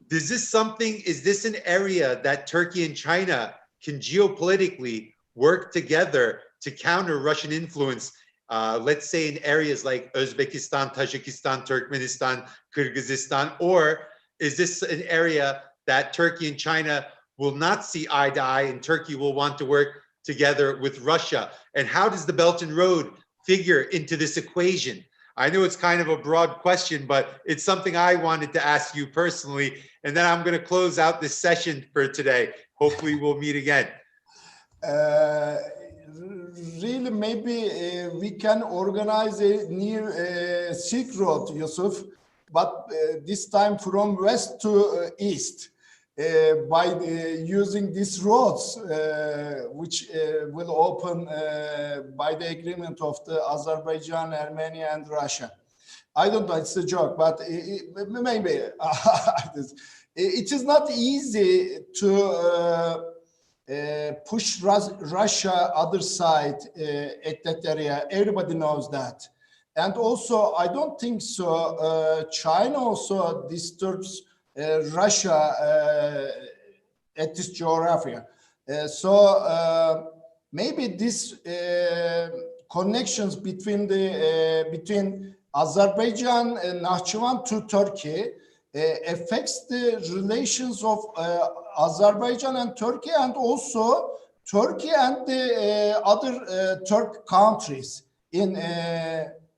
Is this an area that Turkey and China can geopolitically work together to counter Russian influence, let's say in areas like Uzbekistan, Tajikistan, Turkmenistan, Kyrgyzstan? Or is this an area that Turkey and China will not see eye to eye, and Turkey will want to work together with Russia? And how does the Belt and Road figure into this equation? I know it's kind of a broad question, but it's something I wanted to ask you personally. And then I'm going to close out this session for today. Hopefully we'll meet again. Really, maybe we can organize a new Silk Road, Yusuf, but this time from west to east, by using these roads, which will open by the agreement of the Azerbaijan, Armenia, and Russia. I don't know, it's a joke, but maybe it is not easy to push Russia other side at that area. Everybody knows that. And also, I don't think so. China also disturbs Russia at this geography. So maybe these connections between Azerbaijan and Nakhchivan to Turkey affects the relations of Azerbaijan and Turkey, and also Turkey and the other Turk countries in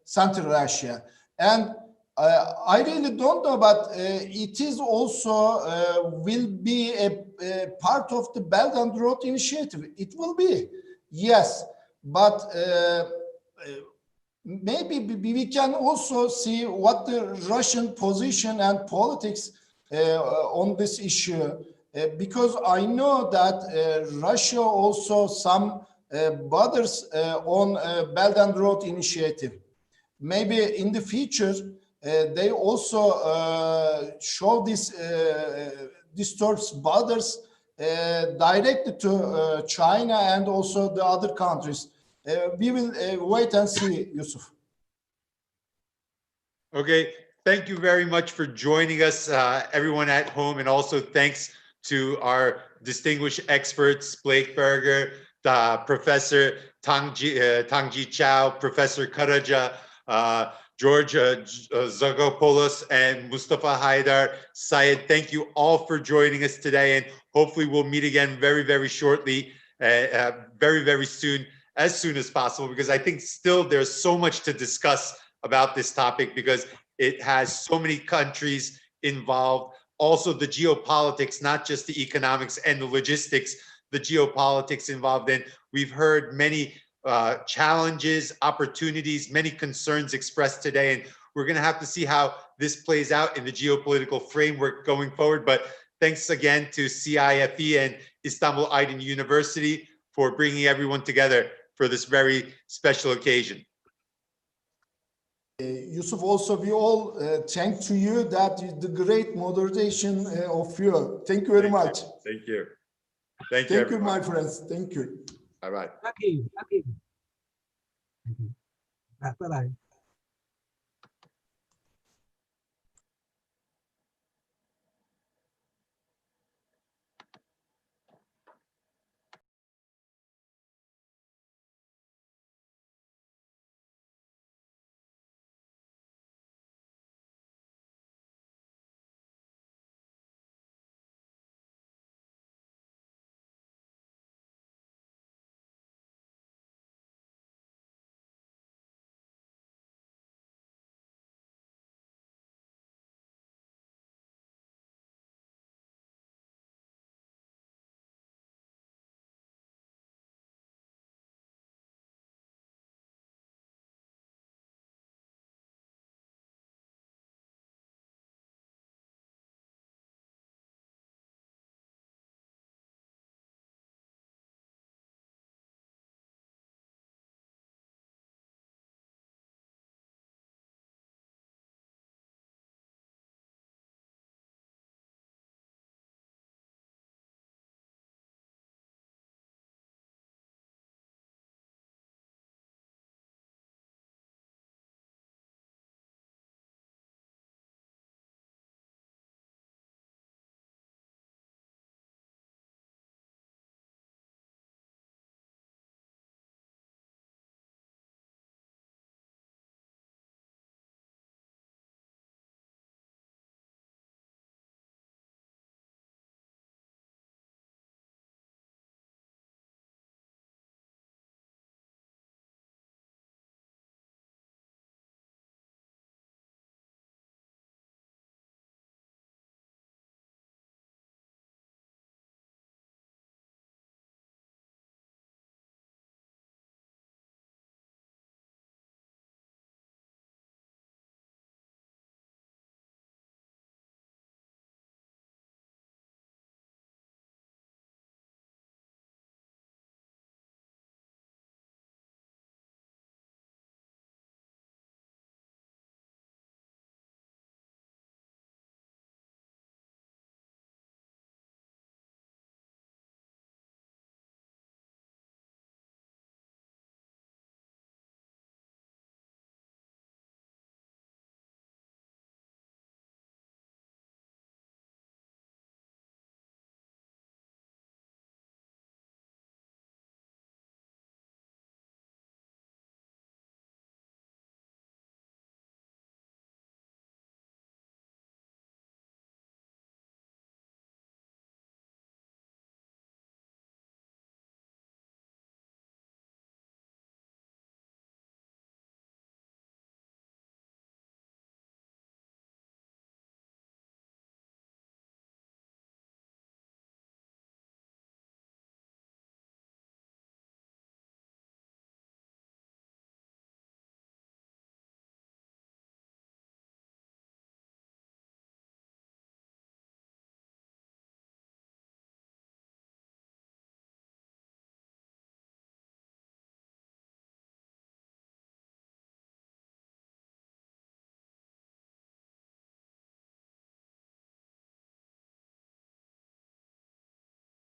Central Asia. And I really don't know, but it is also will be a part of the Belt and Road Initiative. It will be, yes, but maybe we can also see what the Russian position and politics on this issue, because I know that Russia also some bothers on Belt and Road Initiative. Maybe in the future they also show this disturbs borders directed to China and also the other countries. We will wait and see, Yusuf. Okay, thank you very much for joining us, everyone at home, and also thanks to our distinguished experts, Blake Berger, Professor Tangji Chow, Professor Karaca, George Zagopoulos, and Mustafa Haidar. Syed, thank you all for joining us today, and hopefully we'll meet again very, very shortly, very, very soon as possible, because I think still there's so much to discuss about this topic, because it has so many countries involved. Also the geopolitics, not just the economics and the logistics, the geopolitics involved in. We've heard many challenges, opportunities, many concerns expressed today, and we're going to have to see how this plays out in the geopolitical framework going forward. But thanks again to CIFE and Istanbul Aydın University for bringing everyone together for this very special occasion. Yusuf, also we all thank to you that the great moderation of you. Thank you very much. Thank you. Thank you, my friends. Thank you. Bye-bye. Thank you. Thank you. Bye-bye.